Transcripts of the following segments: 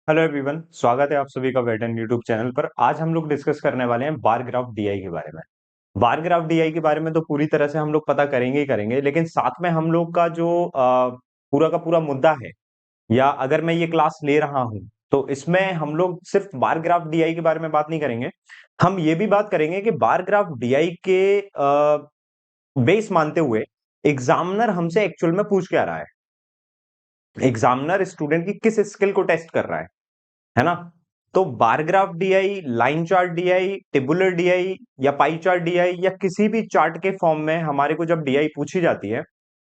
Hello everyone, स्वागत है आप सभी का वेट एंड यूट्यूब चैनल पर। आज हम लोग डिस्कस करने वाले हैं बार ग्राफ डीआई के बारे में। बार ग्राफ डीआई के बारे में तो पूरी तरह से हम लोग पता करेंगे ही करेंगे, लेकिन साथ में हम लोग का जो पूरा का पूरा मुद्दा है, या अगर मैं ये क्लास ले रहा हूं तो इसमें हम लोग सिर्फ बार ग्राफ डीआई के बारे में बात नहीं करेंगे। हम ये भी बात करेंगे कि बार ग्राफ डीआई के बेस मानते हुए एग्जामिनर हमसे एक्चुअल में पूछ क्या रहा है, एग्जामिनर स्टूडेंट की किस स्किल को टेस्ट कर रहा है ना। तो बार graph DI, line chart DI, tabular DI या पाई चार्ट डीआई या किसी भी चार्ट के फॉर्म में हमारे को जब डीआई पूछी जाती है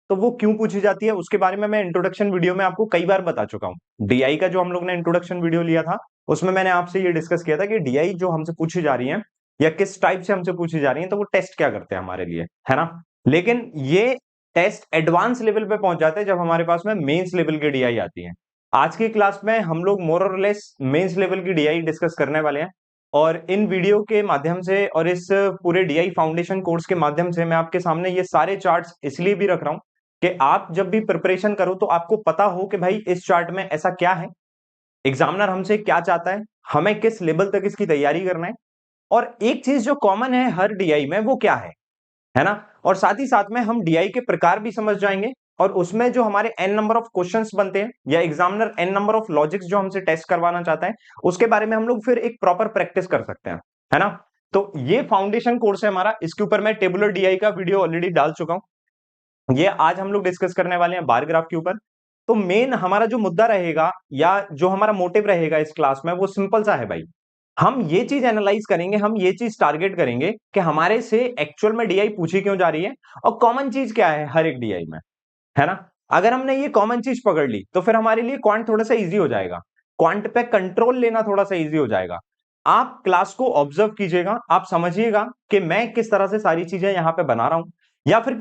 तो वो क्यों पूछी जाती है उसके बारे में मैं इंट्रोडक्शन वीडियो में आपको कई बार बता चुका हूं। डीआई का जो हम लोग ने इंट्रोडक्शन वीडियो लिया था उसमें मैंने आपसे ये डिस्कस किया था कि डीआई जो हमसे पूछी जा रही है या किस टाइप से हमसे पूछी जा रही है तो वो टेस्ट क्या करते हैं हमारे लिए, है ना। लेकिन ये टेस्ट एडवांस लेवल पे पहुंच जाते हैं जब हमारे पास में मेंस लेवल की डीआई आती है। आज की क्लास में हम लोग मोर और लेस मेंस लेवल की डीआई डिस्कस करने वाले हैं, और इन वीडियो के माध्यम से और इस पूरे डीआई फाउंडेशन कोर्स के माध्यम से मैं आपके सामने ये सारे चार्ट्स इसलिए भी रख रहा हूं कि आप जब भी प्रिपरेशन करो तो आपको पता हो कि भाई इस चार्ट में ऐसा क्या है, एग्जामिनर हमसे क्या चाहता है, हमें किस लेवल तक इसकी तैयारी करना है, और एक चीज जो कॉमन है हर डीआई में वो क्या है ना। और साथ ही साथ में हम डीआई के प्रकार भी समझ जाएंगे, और उसमें जो हमारे एन नंबर ऑफ क्वेश्चंस बनते हैं या examiner an number of logics जो हमसे टेस्ट करवाना चाहता है उसके बारे में हम लोग फिर एक प्रॉपर प्रैक्टिस कर सकते हैं, है ना। तो ये फाउंडेशन कोर्स है हमारा, इसके ऊपर मैं टेबुलर डीआई का वीडियो ऑलरेडी डाल चुका हूं। ये आज हम लोग डिस्कस करने वाले हैं बार ग्राफ के ऊपर। तो मेन हमारा जो मुद्दा रहेगा या जो हमारा मोटिव रहेगा इस क्लास में वो सिंपल सा है भाई। हम ये चीज एनालाइज करेंगे, हम ये चीज टारगेट करेंगे कि हमारे से एक्चुअल में डीआई पूछी क्यों जा रही है और कॉमन चीज क्या है हर एक डीआई में, है ना। अगर हमने ये कॉमन चीज पकड़ ली तो फिर हमारे लिए क्वांट थोड़ा सा इजी हो जाएगा, क्वांट पे कंट्रोल लेना थोड़ा सा इजी हो जाएगा। आप क्लास को ऑब्जर्व कीजिएगा, आप समझिएगा कि मैं किस तरह से सारी चीजें यहां पे बना रहा हूं, या फिर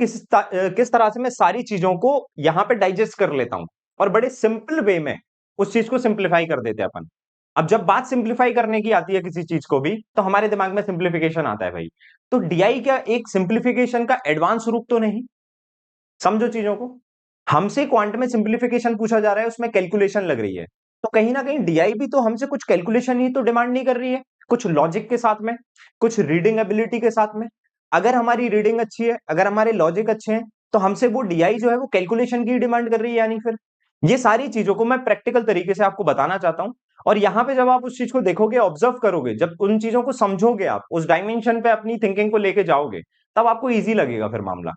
किस तरह से मैं सारी चीजों को यहां पे डाइजेस्ट कर लेता हूं, और बड़े सिंपल वे में उस चीज को सिंप्लीफाई कर देते हैं अपन। अब जब बात सिंप्लीफाई करने की आती है किसी चीज को भी तो हमारे दिमाग में सिंप्लीफिकेशन आता है भाई। तो डीआई क्या एक सिंप्लीफिकेशन का एडवांस रूप तो नहीं, समझो चीजों को। हमसे क्वांट में सिंप्लीफिकेशन पूछा जा रहा है, उसमें कैलकुलेशन लग रही है, तो कहीं ना कहीं डीआई भी तो हमसे कुछ कैलकुलेशन ही तो डिमांड नहीं कर रही है, कुछ लॉजिक के साथ में, कुछ रीडिंग एबिलिटी के साथ में। अगर हमारी रीडिंग अच्छी है, अगर हमारे लॉजिक अच्छे हैं, तो हमसे वो डीआई जो है वो कैलकुलेशन की डिमांड कर रही है। यानी फिर ये सारी चीजों को मैं प्रैक्टिकल तरीके से आपको बताना चाहता हूं। और यहां पे जब आप उस चीज को देखोगे, ऑब्जर्व करोगे, जब उन चीजों को समझोगे, आप उस डायमेंशन पे अपनी थिंकिंग को लेके जाओगे, तब आपको इजी लगेगा फिर मामला।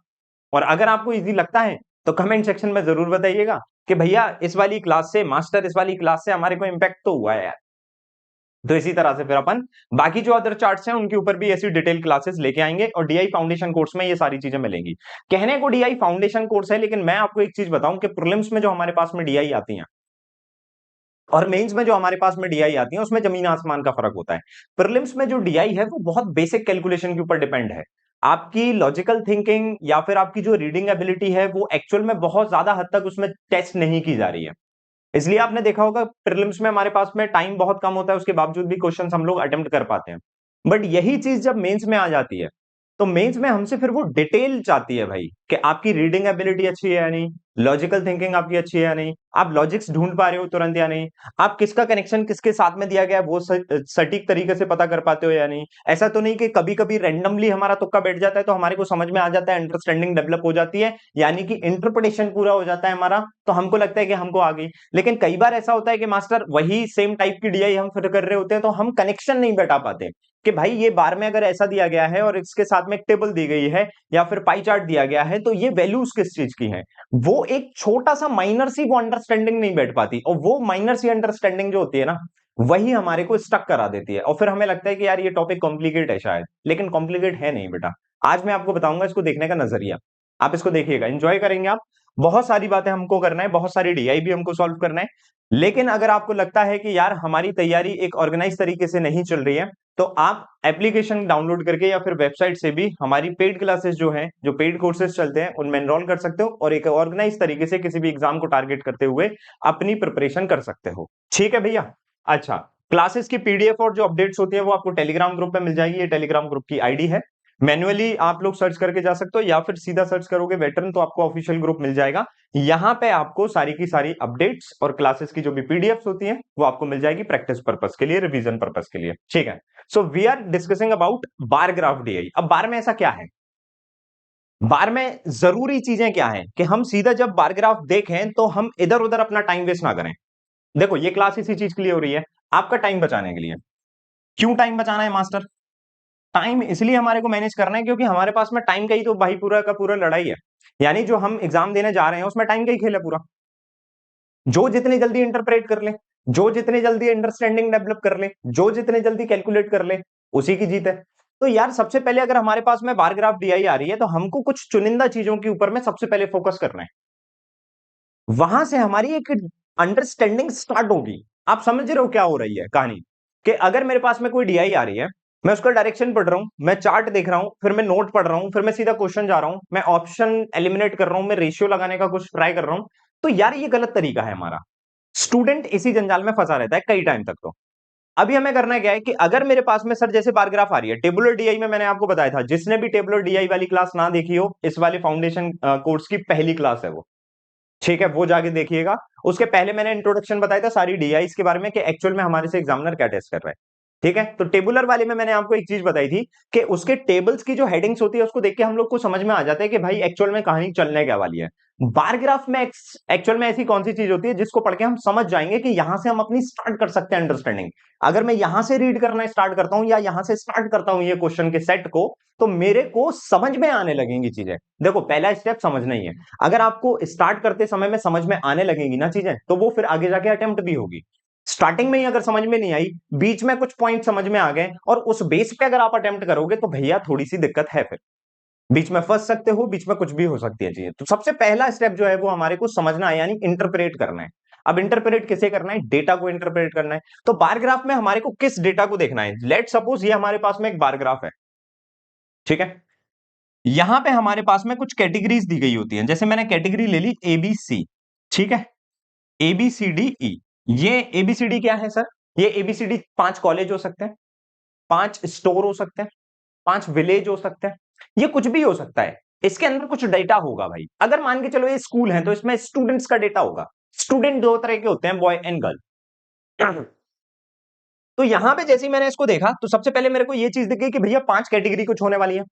और अगर आपको इजी लगता है तो कमेंट सेक्शन में जरूर बताइएगा कि भैया इस वाली क्लास से मास्टर, इस वाली क्लास से हमारे को इम्पैक्ट तो हुआ है यार। तो इसी तरह से फिर अपन बाकी जो अदर चार्ट्स हैं उनके ऊपर भी ऐसी डिटेल क्लासेस लेके आएंगे, और डीआई फाउंडेशन कोर्स में ये सारी चीजें मिलेंगी। कहने को डीआई फाउंडेशन कोर्स है, लेकिन मैं आपको एक चीज बताऊं कि प्रीलिम्स में जो हमारे पास में डीआई आती है और मेंस में जो हमारे पास में डीआई आती है उसमें जमीन आसमान का फर्क होता है। प्रीलिम्स में जो डीआई है वो बहुत बेसिक कैलकुलेशन के ऊपर डिपेंड है। आपकी लॉजिकल थिंकिंग या फिर आपकी जो रीडिंग एबिलिटी है वो एक्चुअल में बहुत ज्यादा हद तक उसमें टेस्ट नहीं की जा रही है। इसलिए आपने देखा होगा प्रीलिम्स में हमारे पास में टाइम बहुत कम होता है, उसके बावजूद भी क्वेश्चंस हम लोग अटेम्प्ट कर पाते हैं। बट यही चीज जब मेंस में आ जाती है तो मेंस में हमसे फिर वो डिटेल चाहती है भाई कि आपकी रीडिंग एबिलिटी अच्छी है या नहीं, लॉजिकल थिंकिंग आपकी अच्छी है या नहीं, आप लॉजिक्स ढूंढ पा रहे हो तुरंत या नहीं, आप किसका कनेक्शन किसके साथ में दिया गया है वो सटीक तरीके से पता कर पाते हो या नहीं। ऐसा तो नहीं कि कभी कभी रैंडमली हमारा तुक्का बैठ जाता है तो हमारे को समझ में आ जाता है, अंडरस्टैंडिंग डेवलप हो जाती है, यानी कि इंटरप्रिटेशन पूरा हो जाता है हमारा, तो हमको लगता है कि हमको आ गई। लेकिन कई बार ऐसा होता है कि मास्टर वही सेम टाइप की डीआई हम फिर कर रहे होते हैं तो हम कनेक्शन नहीं बैठा पाते कि भाई ये बार में अगर ऐसा दिया गया है और इसके साथ में एक टेबल दी गई है या फिर पाई चार्ट दिया गया है तो ये वैल्यूज किस चीज की है। वो एक छोटा सा माइनर सी वो अंडरस्टैंडिंग नहीं बैठ पाती, और वो माइनर सी अंडरस्टैंडिंग जो होती है ना वही हमारे को स्टक करा देती है, और फिर हमें लगता है कि यार ये टॉपिक कॉम्प्लिकेट है शायद, लेकिन कॉम्प्लिकेट है नहीं बेटा। आज मैं आपको बताऊंगा इसको देखने का नजरिया, आप इसको देखिएगा, एंजॉय करेंगे आप। बहुत सारी बातें हमको करना है, बहुत सारी डीआई भी हमको सॉल्व करना है। लेकिन अगर आपको लगता है कि यार हमारी तैयारी एक ऑर्गेनाइज तरीके से नहीं चल रही है, तो आप एप्लीकेशन डाउनलोड करके या फिर वेबसाइट से भी हमारी पेड क्लासेस जो हैं, जो पेड कोर्सेज चलते हैं उनमें एनरोल कर सकते हो, और एक ऑर्गेनाइज तरीके से किसी भी एग्जाम को टारगेट करते हुए अपनी प्रिपरेशन कर सकते हो। ठीक है भैया। अच्छा, क्लासेस की पीडीएफ और जो अपडेट्स होती है वो आपको टेलीग्राम ग्रुप पे मिल जाएगी, ये टेलीग्राम ग्रुप की आईडी है। मैन्युअली आप लोग सर्च करके जा सकते हो या फिर सीधा सर्च करोगे वेटरन तो आपको ऑफिशियल ग्रुप मिल जाएगा। यहां पे आपको सारी की सारी अपडेट्स और क्लासेस की जो भी पीडीएफ्स होती हैं वो आपको मिल जाएगी प्रैक्टिस पर्पस के लिए, रिवीजन पर्पस के लिए। ठीक है, so we are discussing about bar graph DI. अब बार में ऐसा क्या है, बार में जरूरी चीजें क्या है कि हम सीधा जब बार ग्राफ देखें तो हम इधर उधर अपना टाइम वेस्ट ना करें। देखो ये क्लास इसी चीज के लिए हो रही है, आपका टाइम बचाने के लिए। क्यों टाइम बचाना है मास्टर? टाइम इसलिए हमारे को मैनेज करना है क्योंकि हमारे पास में टाइम का ही तो भाई पूरा का पूरा लड़ाई है। यानी जो हम एग्जाम देने जा रहे हैं उसमें टाइम का ही खेल है पूरा। जो जितनी जल्दी इंटरप्रेट कर ले, जो जितनी जल्दी अंडरस्टैंडिंग डेवलप कर ले, जो जितनी जल्दी कैलकुलेट कर ले, उसी की जीत है। तो यार सबसे पहले अगर हमारे पास में बार ग्राफ डीआई आ रही है तो हमको कुछ चुनिंदा चीजों के ऊपर में सबसे पहले फोकस करना है। वहां से हमारी एक अंडरस्टैंडिंग स्टार्ट होगी। आप समझ रहे हो क्या हो रही है कहानी? कि अगर मेरे पास में कोई डीआई आ रही है, मैं उसका डायरेक्शन पढ़ रहा हूं, मैं चार्ट देख रहा हूं, फिर मैं नोट पढ़ रहा हूं, फिर मैं सीधा क्वेश्चन जा रहा हूं, मैं ऑप्शन एलिमिनेट कर रहा हूं, मैं रेशियो लगाने का कुछ ट्राई कर रहा हूं, तो यार ये गलत तरीका है हमारा। स्टूडेंट इसी जंजाल में फंसा रहता है कई टाइम तक। तो अभी हमें करना क्या है कि अगर मेरे पास में सर जैसे बार ग्राफ आ रही है, टेबुलर डीआई में मैंने आपको बताया था, जिसने भी टेबुलर डीआई वाली क्लास ना देखी हो, इस वाले फाउंडेशन कोर्स की पहली क्लास है वो। ठीक है, वो जाके देखिएगा। उसके पहले मैंने इंट्रोडक्शन बताया था सारी डीआईस के बारे में कि एक्चुअल में हमारे से एग्जामिनर क्या टेस्ट कर रहा है। ठीक है, तो टेबुलर वाले में मैंने आपको एक चीज बताई थी कि उसके टेबल्स की जो हेडिंग्स होती है उसको देख के हम लोग को समझ में आ जाता है कि भाई एक्चुअल में कहानी चलने क्या वाली है। बार ग्राफ में एक्चुअल में ऐसी कौन सी चीज होती है जिसको पढ़ के हम समझ जाएंगे कि यहां से हम अपनी स्टार्ट कर सकते हैं अंडरस्टैंडिंग। अगर मैं यहां से रीड करना स्टार्ट करता हूं या यहां से स्टार्ट करता हूं ये क्वेश्चन के सेट को, तो मेरे को समझ में आने लगेंगी चीजें। देखो पहला स्टेप समझना ही है। अगर आपको स्टार्ट करते समय में समझ में आने लगेंगी ना चीजें, तो वो फिर आगे जाके अटेम्प्ट भी होगी। स्टार्टिंग में ही अगर समझ में नहीं आई, बीच में कुछ पॉइंट समझ में आ गए और उस बेस पे अगर आप अटेम्प्ट करोगे तो भैया थोड़ी सी दिक्कत है। फिर बीच में फंस सकते हो, बीच में कुछ भी हो सकती है चीजें। तो सबसे पहला स्टेप जो है वो हमारे को समझना है, यानी इंटरप्रेट करना है। अब इंटरप्रेट किसे करना है? डेटा को इंटरप्रेट करना है। तो बार ग्राफ में हमारे को किस डेटा को देखना है? लेट सपोज ये हमारे पास में एक बार ग्राफ है। ठीक है, यहां पे हमारे पास में कुछ कैटेगरीज दी गई होती हैं, जैसे मैंने कैटेगरी ले ली एबीसी। ठीक है, एबीसीडी ई। ये एबीसीडी क्या है सर? ये एबीसीडी 5 कॉलेज हो सकते हैं, 5 स्टोर हो सकते हैं, 5 विलेज हो सकते हैं, ये कुछ भी हो सकता है। इसके अंदर कुछ डेटा होगा भाई। अगर मान के चलो ये स्कूल है तो इसमें स्टूडेंट्स का डेटा होगा। स्टूडेंट दो तरह के होते हैं, बॉय एंड गर्ल। तो यहां पे जैसे ही मैंने इसको देखा तो सबसे पहले मेरे को ये चीज दिख गई कि भैया 5 कैटेगरी कुछ होने वाली है।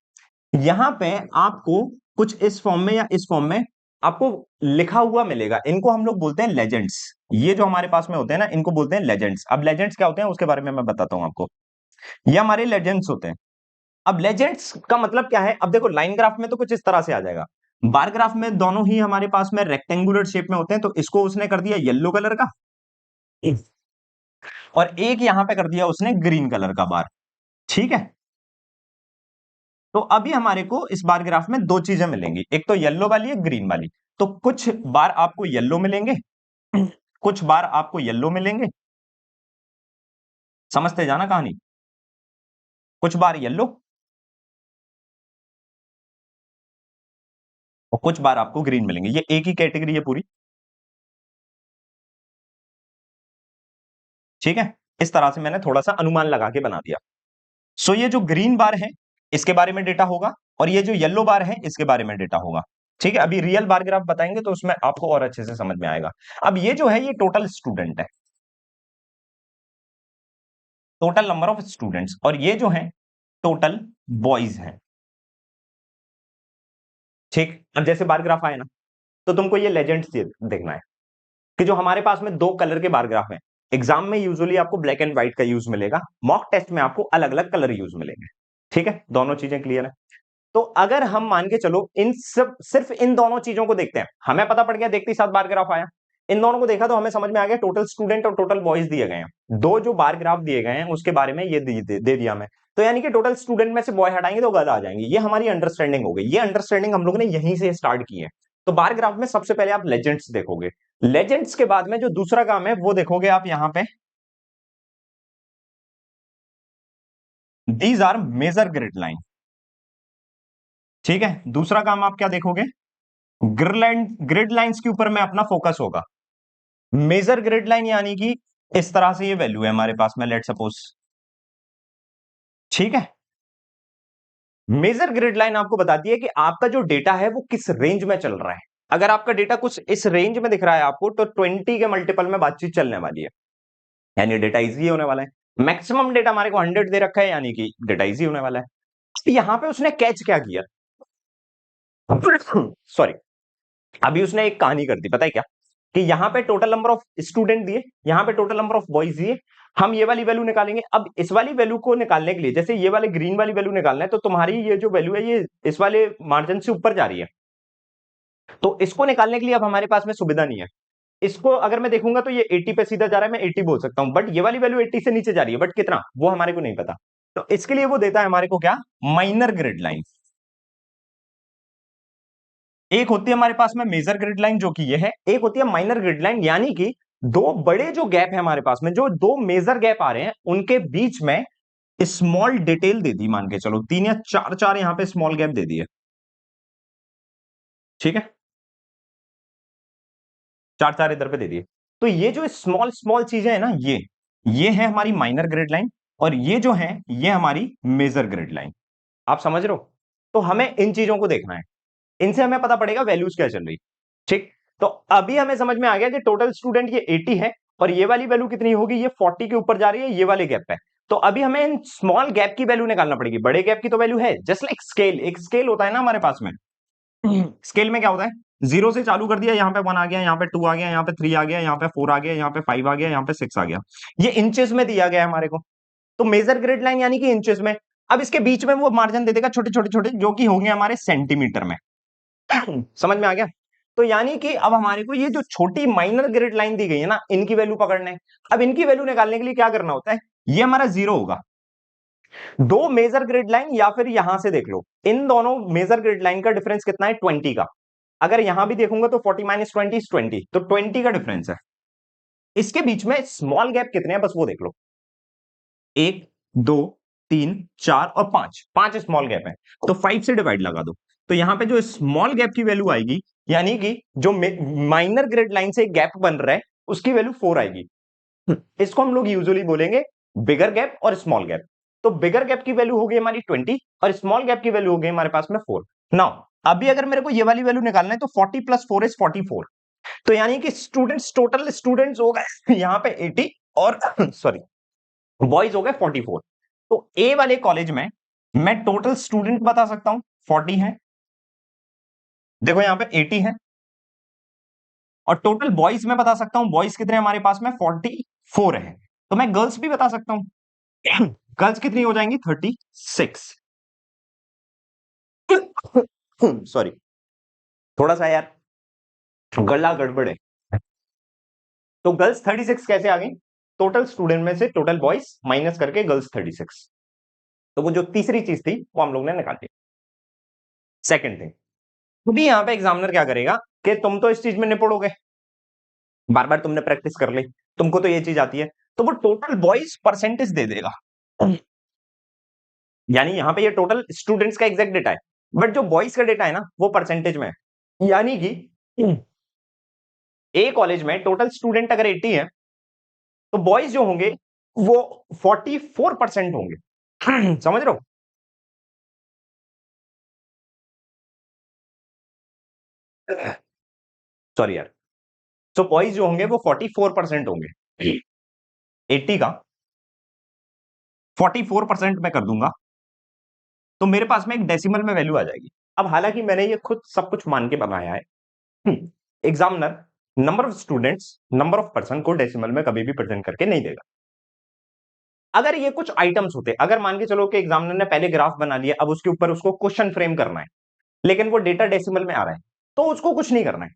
यहां पे आपको कुछ इस फॉर्म में या इस फॉर्म में आपको लिखा हुआ मिलेगा। इनको हम लोग बोलते हैं लेजेंड्स। ये जो हमारे पास में होते हैं ना, इनको बोलते हैं लेजेंड्स। अब लेजेंड्स क्या होते हैं उसके बारे में मैं बताता हूं आपको। ये हमारे लेजेंड्स होते हैं। अब लेजेंड्स का मतलब क्या है? अब देखो लाइन ग्राफ में तो कुछ इस तरह से आ जाएगा। बार ग्राफ में दोनों ही हमारे पास में रेक्टेंगुलर शेप में होते हैं, तो इसको उसने कर दिया येलो कलर का और एक यहां पे कर दिया उसने ग्रीन कलर का बार। ठीक है, तो अभी हमारे को इस बार ग्राफ में दो चीजें मिलेंगी, एक तो येलो वाली है, ग्रीन वाली। तो कुछ बार आपको येलो मिलेंगे, कुछ बार आपको येलो मिलेंगे। समझते जाना कहानी। कुछ बार येलो और कुछ बार आपको ग्रीन मिलेंगे। ये एक ही कैटेगरी है पूरी। ठीक है, इस तरह से मैंने थोड़ा सा अनुमान लगा के बना दिया। सो ये जो ग्रीन बार है इसके बारे में डेटा होगा और ये जो येलो बार है इसके बारे में डेटा होगा। ठीक है, अभी रियल बार ग्राफ बताएंगे तो उसमें आपको और अच्छे से समझ में आएगा। अब ये जो है ये टोटल स्टूडेंट है, टोटल नंबर ऑफ स्टूडेंट्स, और ये जो है टोटल बॉयज हैं। ठीक, अब जैसे बार ग्राफ आए ना तो तुमको ये लेजेंड्स देखना है कि जो हमारे पास में दो कलर के बार ग्राफ हैं। एग्जाम में यूजुअली आपको ब्लैक एंड व्हाइट का यूज मिलेगा, मॉक टेस्ट में आपको अलग अलग कलर यूज मिलेंगे। ठीक है, दोनों चीजें क्लियर है। तो अगर हम मान के चलो इन सब सिर्फ इन दोनों चीजों को देखते हैं, हमें पता पड़ गया देखते ही साथ बार ग्राफ आया। इन दोनों को देखा तो हमें समझ में आ गया टोटल स्टूडेंट और टोटल बॉयज दिए गए हैं। दो जो बार ग्राफ दिए गए हैं उसके बारे में ये दे दिया हमें। तो यानी कि टोटल स्टूडेंट में से बॉय हटाएंगे तो गर्ल आ जाएंगे। ये हमारी अंडरस्टैंडिंग हो गई। ये अंडरस्टैंडिंग हम लोग ने यहीं से स्टार्ट की है। तो बार ग्राफ में सबसे पहले आप लेजेंड्स देखोगे। लेजेंड्स के बाद में जो दूसरा काम है वो देखोगे आप यहां पे, these are major grid line. ठीक है, दूसरा काम आप क्या देखोगे? ग्रिड लाइंस के ऊपर में अपना फोकस होगा। मेजर ग्रिड लाइन यानी कि इस तरह से ये वैल्यू है हमारे पास में, लेट सपोज। ठीक है, मेजर ग्रिड लाइन आपको बताती है कि आपका जो डेटा है वो किस रेंज में चल रहा है। अगर आपका डेटा कुछ इस रेंज में दिख रहा है आपको, तो 20 के मल्टीपल में बातचीत चलने वाली है, यानी डेटा इजी होने वाला है। मैक्सिमम डेटा हमारे को 100 दे रखा है, यानी कि डेटा इजी होने वाला है। तो यहां पे उसने कैच क्या किया, सॉरी, अभी उसने एक कहानी कर दी, पता है क्या, कि यहां पे टोटल नंबर ऑफ स्टूडेंट दिए, यहां पे टोटल नंबर ऑफ बॉयज दिए, हम ये वाली वैल्यू निकालेंगे। अब इस वाली वैल्यू को निकालने के लिए, जैसे ये वाले ग्रीन वाली वैल्यू निकालना है, तो तुम्हारी ये जो वैल्यू है ये इस वाले मार्जिन से ऊपर जा रही है, तो इसको निकालने के लिए अब हमारे पास में सुविधा नहीं है। इसको अगर मैं देखूंगा तो ये 80 पे सीधा जा रहा है, मैं 80 बोल सकता हूं, बट ये वाली वैल्यू 80 से नीचे जा रही है, बट कितना वो हमारे को नहीं पता। तो इसके लिए वो देता है हमारे को क्या, माइनर ग्रिड लाइन। एक होती है हमारे पास में मेजर ग्रिड लाइन जो कि ये है, एक होती है माइनर ग्रिड लाइन, यानी कि दो बड़े जो गैप है हमारे पास में, जो दो मेजर गैप आ रहे हैं उनके बीच में स्मॉल डिटेल दे दी, मान के चलो 3 या 4 4 यहां पे स्मॉल गैप दे दिए, ठीक है, 4 4 इधर पे दे दिए। तो ये जो स्मॉल स्मॉल चीजें है ना, ये है हमारी माइनर ग्रिड लाइन, और ये जो है ये हमारी मेजर ग्रिड लाइन। आप समझ रहे हो? तो हमें इन चीजों को देखना है, इनसे हमें पता पड़ेगा वैल्यूज क्या चल रही, ठीक। तो अभी हमें समझ में आ गया कि टोटल स्टूडेंट ये 80 है, और ये वाली वैल्यू कितनी होगी, ये 40 के ऊपर जा रही है ये वाले गैप पे। तो अभी हमें इन स्मॉल गैप की वैल्यू निकालना पड़ेगी, बड़े गैप की तो वैल्यू है, जस्ट लाइक स्केल, एक स्केल होता है ना हमारे पास में, स्केल में क्या होता है, जीरो से चालू कर दिया, यहाँ पे 1 आ गया, यहाँ पे 2 आ गया, यहाँ पे 3 आ गया, यहाँ पे 4 आ गया, यहाँ पे 5 आ गया, यहाँ पे 6 आ गया, ये इंचेस में दिया गया है हमारे को। तो मेजर ग्रिड लाइन यानी कि इंचेस में। अब इसके बीच में वो मार्जिन दे देगा छोटे छोटे छोटे, जो कि होंगे हमारे सेंटीमीटर में। समझ में आ गया? तो यानी कि अब हमारे को ये जो छोटी माइनर ग्रिड लाइन दी गई है ना, इनकी वैल्यू पकड़ना है। अब इनकी वैल्यू निकालने के लिए क्या करना होता है, ये हमारा जीरो होगा, दो मेजर ग्रिड लाइन, या फिर यहां से देख लो, इन दोनों मेजर ग्रिड लाइन का डिफरेंस कितना है, 20 का। अगर यहां भी देखूंगा तो 40 माइनस 20 इज 20, तो 20 का डिफरेंस है। इसके बीच में स्मॉल गैप कितने हैं बस वो देख लो, 1 2 3 4 और 5, 5 स्मॉल गैप है, तो 5 से डिवाइड लगा दो। तो यहां पे जो स्मॉल गैप की वैल्यू आएगी, यानी कि जो माइनर ग्रिड लाइन से गैप बन रहा है उसकी वैल्यू 4 आएगी। इसको हम लोग यूजुअली बोलेंगे बिगर गैप और स्मॉल गैप। तो बिगर गैप की वैल्यू होगी हमारी 20, और स्मॉल गैप की वैल्यू होगी हमारे पास में 4। नाउ अभी अगर मेरे को ये वाली वैल्यू निकालना है, तो 40 प्लस 4 इज 44। तो यानी कि स्टूडेंट्स, टोटल स्टूडेंट्स हो गए यहाँ पे 80, और सॉरी बॉयज हो गए 44। तो ए वाले कॉलेज में मैं टोटल स्टूडेंट बता सकता हूं 40 है, देखो यहाँ पे 80 है, और टोटल बॉयज में बता सकता हूं, बॉयज कितने हमारे पास में 44 है। तो मैं गर्ल्स भी बता सकता हूं, गर्ल्स कितनी हो जाएंगी 36। सॉरी, थोड़ा सा यार गला गड़बड़ है। तो गर्ल्स 36 कैसे आ गई, टोटल स्टूडेंट में से टोटल बॉयज माइनस करके गर्ल्स 36। तो वो जो तीसरी चीज थी वो हम लोग ने निकाल दी। सेकंड थिंग, तो भी यहाँ पे एग्जामिनर क्या करेगा कि तुम तो इस चीज में निपुण, बार बार तुमने प्रैक्टिस कर ली, तुमको तो ये चीज आती है, तो वो टोटल बॉयज परसेंटेज दे देगा। यानी यहां पे ये टोटल स्टूडेंट्स का एग्जैक्ट डेटा है, बट जो बॉयज का डेटा है ना वो परसेंटेज में है। यानी कि ए कॉलेज में टोटल स्टूडेंट अगर 80 है, तो बॉयज जो होंगे वो 44% होंगे। समझ रहे हो? सॉरी यार, तो बॉयज जो होंगे वो 44% होंगे, 80 का 44% मैं कर दूंगा, तो मेरे पास में एक डेसिमल में वैल्यू आ जाएगी। अब हालांकि मैंने ये खुद सब कुछ मान के बनाया है, examiner number of students, number of person को डेसिमल में कभी भी प्रेजेंट करके नहीं देगा। अगर ये कुछ आइटम्स होते, अगर मान के चलो कि एग्जामिनर ने पहले ग्राफ बना लिया, अब उसके ऊपर उसको क्वेश्चन फ्रेम करना है, लेकिन वो डेटा डेसिमल में आ रहा है, तो उसको कुछ नहीं करना है,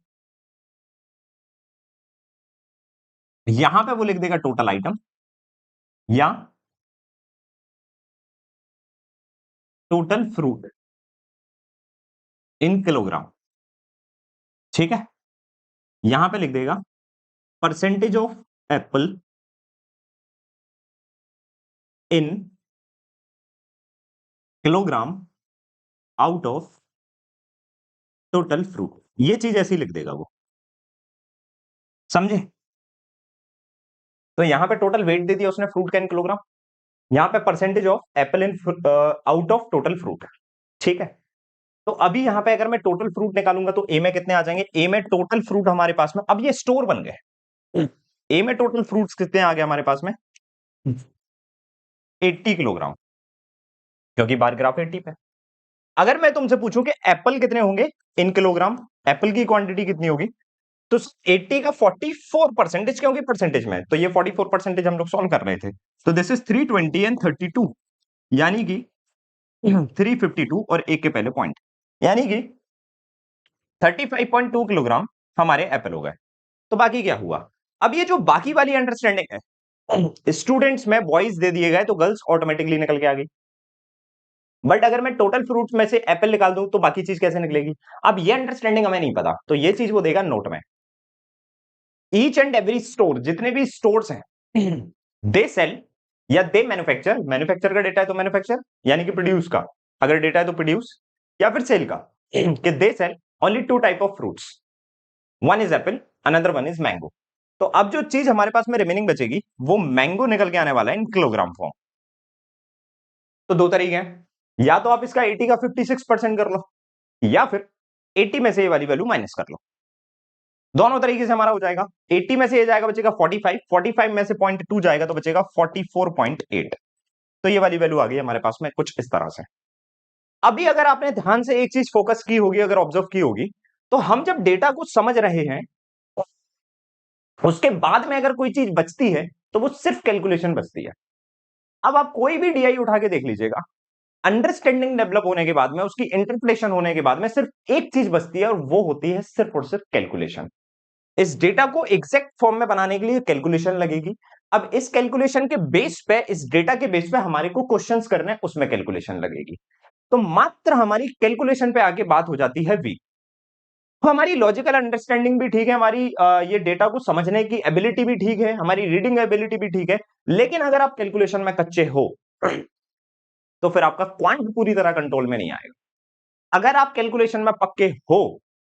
यहां पे वो लिख देगा टोटल आइटम, या टोटल फ्रूट इन किलोग्राम, ठीक है। यहां पे लिख देगा percentage of apple in kilogram out of total fruit, ये चीज ऐसी लिख देगा वो, समझे? तो यहां पे टोटल वेट दे दिया उसने फ्रूट का इन किलोग्राम, यहां पे percentage of apple in out of total fruit, ठीक है। तो अभी यहां पे अगर मैं टोटल फ्रूट निकालूंगा तो ए में कितने आ जाएंगे, ए में टोटल फ्रूट हमारे पास में, अब ये स्टोर बन गए, ए में टोटल फ्रूट्स कितने आ गए हमारे पास में, 80 किलोग्राम, क्योंकि बार ग्राफ 80 पे। अगर मैं तुमसे पूछूं कि एप्पल कितने होंगे इन किलोग्राम, एप्पल की क्वांटिटी कितनी होगी, तो 80 का 44%, क्योंकि परसेंटेज में, तो ये 44% हम लोग सॉल्व कर रहे थे। तो दिस इज 320 एंड 32, यानी कि 352 और एक के पहले पॉइंट, यानी कि 35.2 किलोग्राम हमारे एप्पल हो गए। तो बाकी क्या हुआ, अब ये जो बाकी वाली अंडरस्टैंडिंग है, स्टूडेंट्स में बॉयज दे दिए गए तो गर्ल्स ऑटोमेटिकली निकल के आ गई। बट अगर मैं टोटल फ्रूट्स में से एप्पल निकाल दूं तो बाकी चीज कैसे निकलेगी, अब ये अंडरस्टैंडिंग हमें नहीं पता, तो ये चीज वो देगा नोट में। ईच एंड एवरी स्टोर, जितने भी स्टोर्स हैं, दे सेल या दे मैन्युफैक्चर, मैन्युफैक्चर का डेटा है तो मैन्युफैक्चर यानी कि प्रोड्यूस का, अगर डेटा है तो प्रोड्यूस, या फिर सेल का, कि they sell only two type of fruits, one is apple, another one is mango. तो अब जो चीज हमारे पास में रिमेनिंग बचेगी वो मैंगो निकल के आने वाला है इन किलोग्राम फॉर्म। तो दो तरीके हैं, या तो आप इसका 80 का 56% कर लो, या फिर 80 में से ये वाली वैल्यू माइनस कर लो, दोनों तरीके से हमारा हो जाएगा। 80 में से ये जाएगा बचेगा 45, 45 में से 0.2 जाएगा तो बचेगा 44.8। तो ये वाली वैल्यू आ गई हमारे पास में कुछ इस तरह से। अभी अगर आपने ध्यान से एक चीज फोकस की होगी, अगर ऑब्जर्व की होगी, तो हम जब डेटा को समझ रहे हैं उसके बाद में अगर कोई चीज बचती है तो वो सिर्फ कैलकुलेशन बचती है। अब आप कोई भी डीआई उठा के देख लीजिएगा, अंडरस्टैंडिंग डेवलप होने के बाद में, उसकी इंटरप्रिटेशन होने के बाद में सिर्फ एक चीज बचती है और वो होती है सिर्फ और सिर्फ कैलकुलेशन। इस डेटा को एग्जैक्ट फॉर्म में बनाने के लिए कैलकुलेशन लगेगी। अब इस कैलकुलेशन के बेस पे, इस डेटा के बेस पे हमारे को क्वेश्चंस करने हैं, उसमें कैलकुलेशन लगेगी। तो मात्र हमारी कैलकुलेशन पे आके बात हो जाती है वीक। तो हमारी लॉजिकल अंडरस्टैंडिंग भी ठीक है, हमारी ये डेटा को समझने की एबिलिटी भी ठीक है, हमारी रीडिंग एबिलिटी भी ठीक है, लेकिन अगर आप कैलकुलेशन में कच्चे हो तो फिर आपका क्वांट पूरी तरह कंट्रोल में नहीं आएगा। अगर आप कैलकुलेशन में पक्के हो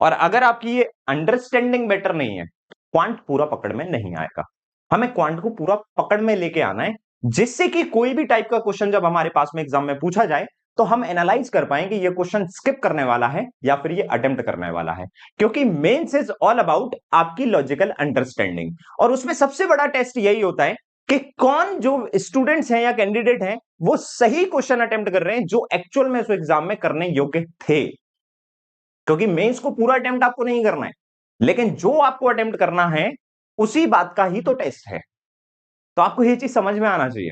और अगर आपकी ये अंडरस्टैंडिंग बेटर नहीं है, क्वांट पूरा पकड़ में नहीं आएगा। हमें क्वांट को पूरा पकड़ में लेके आना है, जिससे कि कोई भी टाइप का क्वेश्चन जब हमारे पास में एग्जाम में पूछा जाए तो हम एनालाइज कर पाए कि ये क्वेश्चन स्किप करने वाला है या फिर ये अटेम्प्ट करने वाला है। क्योंकि मेंस इज ऑल अबाउट आपकी लॉजिकल अंडरस्टैंडिंग, और उसमें सबसे बड़ा टेस्ट यही होता है कि कौन जो स्टूडेंट्स हैं या कैंडिडेट हैं वो सही क्वेश्चन अटेम्प्ट कर रहे हैं जो एक्चुअल में उस एग्जाम में करने योग्य थे। क्योंकि मेंस को पूरा अटेम्प्ट आपको नहीं करना है, लेकिन जो आपको अटेम्प्ट करना है उसी बात का ही तो टेस्ट है। तो आपको ये चीज समझ में आना चाहिए।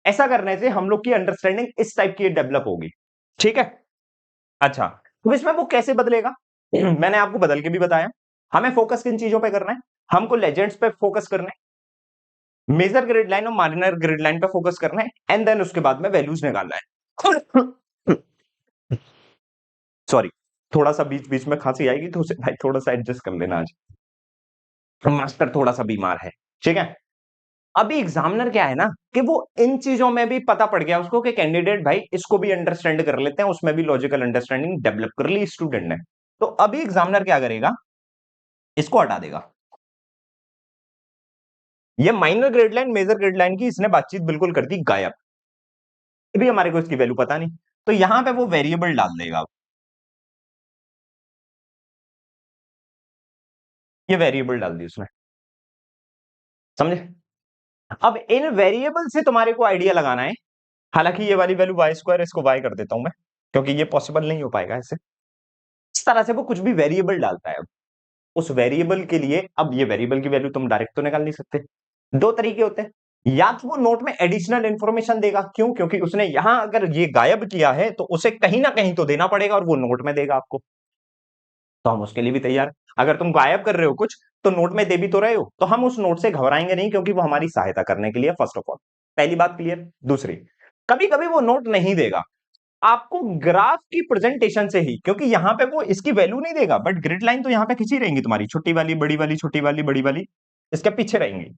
ऐसा करने से हम लोग की अंडरस्टैंडिंग इस टाइप की डेवलप होगी। ठीक है। अच्छा, तो इसमें वो कैसे बदलेगा, मैंने आपको बदल के भी बताया। हमें फोकस किन चीजों पे करना है, हमको लेजेंड्स पे फोकस करना है, मेजर ग्रिड लाइन और माइनर ग्रिड लाइन पे फोकस करना है, एंड देन उसके बाद में वैल्यूज निकालना है। सॉरी, थोड़ा सा बीच बीच में खांसी आएगी तो उसे भाई थोड़ा सा एडजस्ट कर लेना, आज मास्टर थोड़ा सा बीमार है। ठीक है। अभी एग्जामिनर क्या है ना कि वो इन चीजों में भी पता पड़ गया उसको कि कैंडिडेट भाई इसको भी अंडरस्टैंड कर लेते हैं, उसमें भी लॉजिकल अंडरस्टैंडिंग डेवलप कर ली स्टूडेंट ने। तो अभी एग्जामिनर क्या करेगा, इसको हटा देगा। ये minor grade line major grade line की इसने बातचीत बिल्कुल कर दी गायब, अभी हमारे को इसकी वैल्यू पता नहीं, तो यहां पे वो वेरिएबल डाल देगा। ये वेरिएबल डाल दी उसने, समझे। अब इन वेरिएबल से तुम्हारे को आइडिया लगाना है, हालांकि ये वाली वैल्यू वाई स्क्वायर, इसको वाई कर देता हूं मैं, क्योंकि ये पॉसिबल नहीं हो पाएगा ऐसे। इस तरह से वो कुछ भी वेरिएबल डालता है। अब उस वेरिएबल के लिए, अब ये वेरिएबल की वैल्यू तुम डायरेक्ट तो निकाल नहीं सकते, दो तरीके होते हैं। या तो वो नोट में एडिशनल इंफॉर्मेशन देगा, क्यों, क्योंकि उसने यहां अगर ये गायब किया है तो उसे कहीं ना कहीं तो देना पड़ेगा और वो नोट में देगा आपको, तो हम उसके लिए भी तैयार। अगर तुम गायब कर रहे हो कुछ तो नोट में दे भी तो रहे हो, तो हम उस नोट से घबराएंगे नहीं, क्योंकि वो हमारी सहायता करने के लिए, फर्स्ट ऑफ ऑल, पहली बात क्लियर। दूसरी, कभी कभी वो नोट नहीं देगा आपको ग्राफ की प्रेजेंटेशन से ही, क्योंकि यहां पे वो इसकी वैल्यू नहीं देगा, बट ग्रिड लाइन तो यहां पे खिंची रहेंगी तुम्हारी, छोटी वाली बड़ी वाली, छोटी वाली बड़ी वाली, इसके पीछे रहेंगी।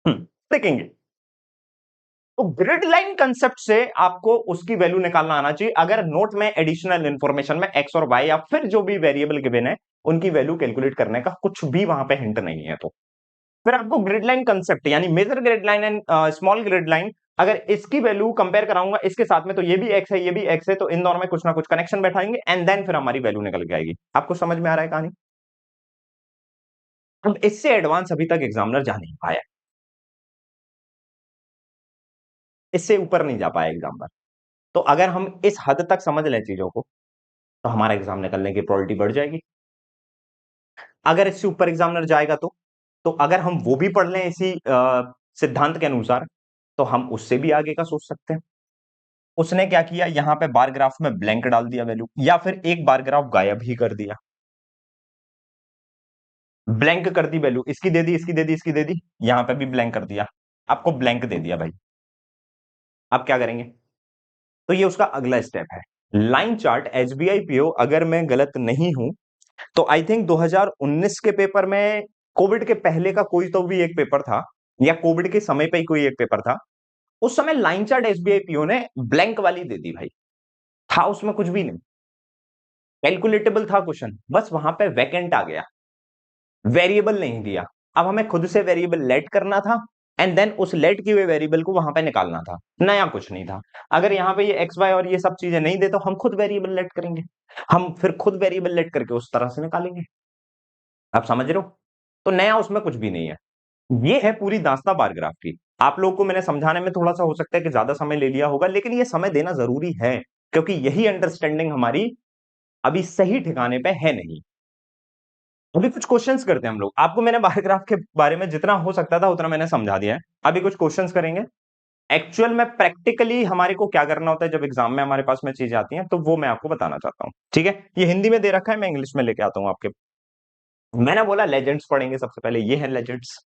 देखेंगे। तो ग्रिड लाइन कंसेप्ट से आपको उसकी वैल्यू निकालना आना चाहिए, अगर नोट में एडिशनल इंफॉर्मेशन में एक्स और वाई या फिर जो भी वेरिएबल गिवन है उनकी वैल्यू कैलकुलेट करने का कुछ भी वहां पे हिंट नहीं है, तो फिर आपको ग्रिड लाइन कंसेप्ट यानी major grid line and small grid line अगर इसकी वैल्यू कंपेयर कराऊंगा इसके साथ में, तो ये भी एक्स है, ये भी एक्स है, तो इन दोनों में कुछ ना कुछ कनेक्शन बैठाएंगे एंड देन फिर हमारी वैल्यू निकल के आएगी। आपको समझ में आ रहा है कहानी? अब इससे एडवांस अभी तक एग्जामिनर जा नहीं पाया, इससे ऊपर नहीं जा पाया एग्जामिनर। तो अगर हम इस हद तक समझ लें चीजों को, तो हमारा एग्जाम निकलने की प्रोबेबिलिटी बढ़ जाएगी। अगर इससे ऊपर एग्जामिनर जाएगा तो अगर हम वो भी पढ़ लें इसी सिद्धांत के अनुसार, तो हम उससे भी आगे का सोच सकते हैं। उसने क्या किया, यहां पे बार ग्राफ में ब्लैंक डाल दिया वैल्यू, या फिर एक बार ग्राफ गायब ही कर दिया, ब्लैंक कर दी वैल्यू, इसकी दे दी, इसकी दे दी, इसकी दे दी, यहां पे भी ब्लैंक कर दिया, आपको ब्लैंक दे दिया भाई। अब क्या करेंगे? तो ये उसका अगला स्टेप है। लाइन चार्ट एसबीआई पीओ, अगर मैं गलत नहीं हूं तो आई थिंक 2019 के पेपर में, कोविड के पहले का कोई तो भी एक पेपर था, या कोविड के समय पे ही कोई एक पेपर था, उस समय लाइन चार्ट एसबीआई पीओ ने ब्लैंक वाली दे दी भाई, था उसमें कुछ भी नहीं, कैलकुलेटेबल था क्वेश्चन, बस वहां पे वैकेंट आ गया, वेरिएबल नहीं दिया। अब हमें खुद से वेरिएबल लेट करना था एंड देन उस लेट की हुए वेरिएबल को वहां पे निकालना था, नया कुछ नहीं था। अगर यहाँ पे ये एक्स वाई और ये सब चीजें नहीं दे, तो हम खुद वेरिएबल लेट करेंगे, हम फिर खुद वेरिएबल लेट करके उस तरह से निकालेंगे। आप समझ रहे हो? तो नया उसमें कुछ भी नहीं है। ये है पूरी दास्तां बार ग्राफ की। आप लोगों को मैंने समझाने में थोड़ा सा हो सकता है कि ज्यादा समय ले लिया होगा, लेकिन ये समय देना जरूरी है, क्योंकि यही अंडरस्टैंडिंग हमारी अभी सही ठिकाने पे है नहीं। अभी कुछ क्वेश्चंस करते हैं हम लोग, आपको मैंने बार ग्राफ के बारे में जितना हो सकता था उतना मैंने समझा दिया है। अभी कुछ क्वेश्चंस करेंगे, एक्चुअल में प्रैक्टिकली हमारे को क्या करना होता है जब एग्जाम में हमारे पास में चीजें आती हैं, तो वो मैं आपको बताना चाहता हूँ। ठीक है, ये हिंदी में दे रखा है, मैं इंग्लिश में लेके आता हूँ आपके। मैंने बोला लेजेंड्स पढ़ेंगे सबसे पहले, ये है लेजेंड्स।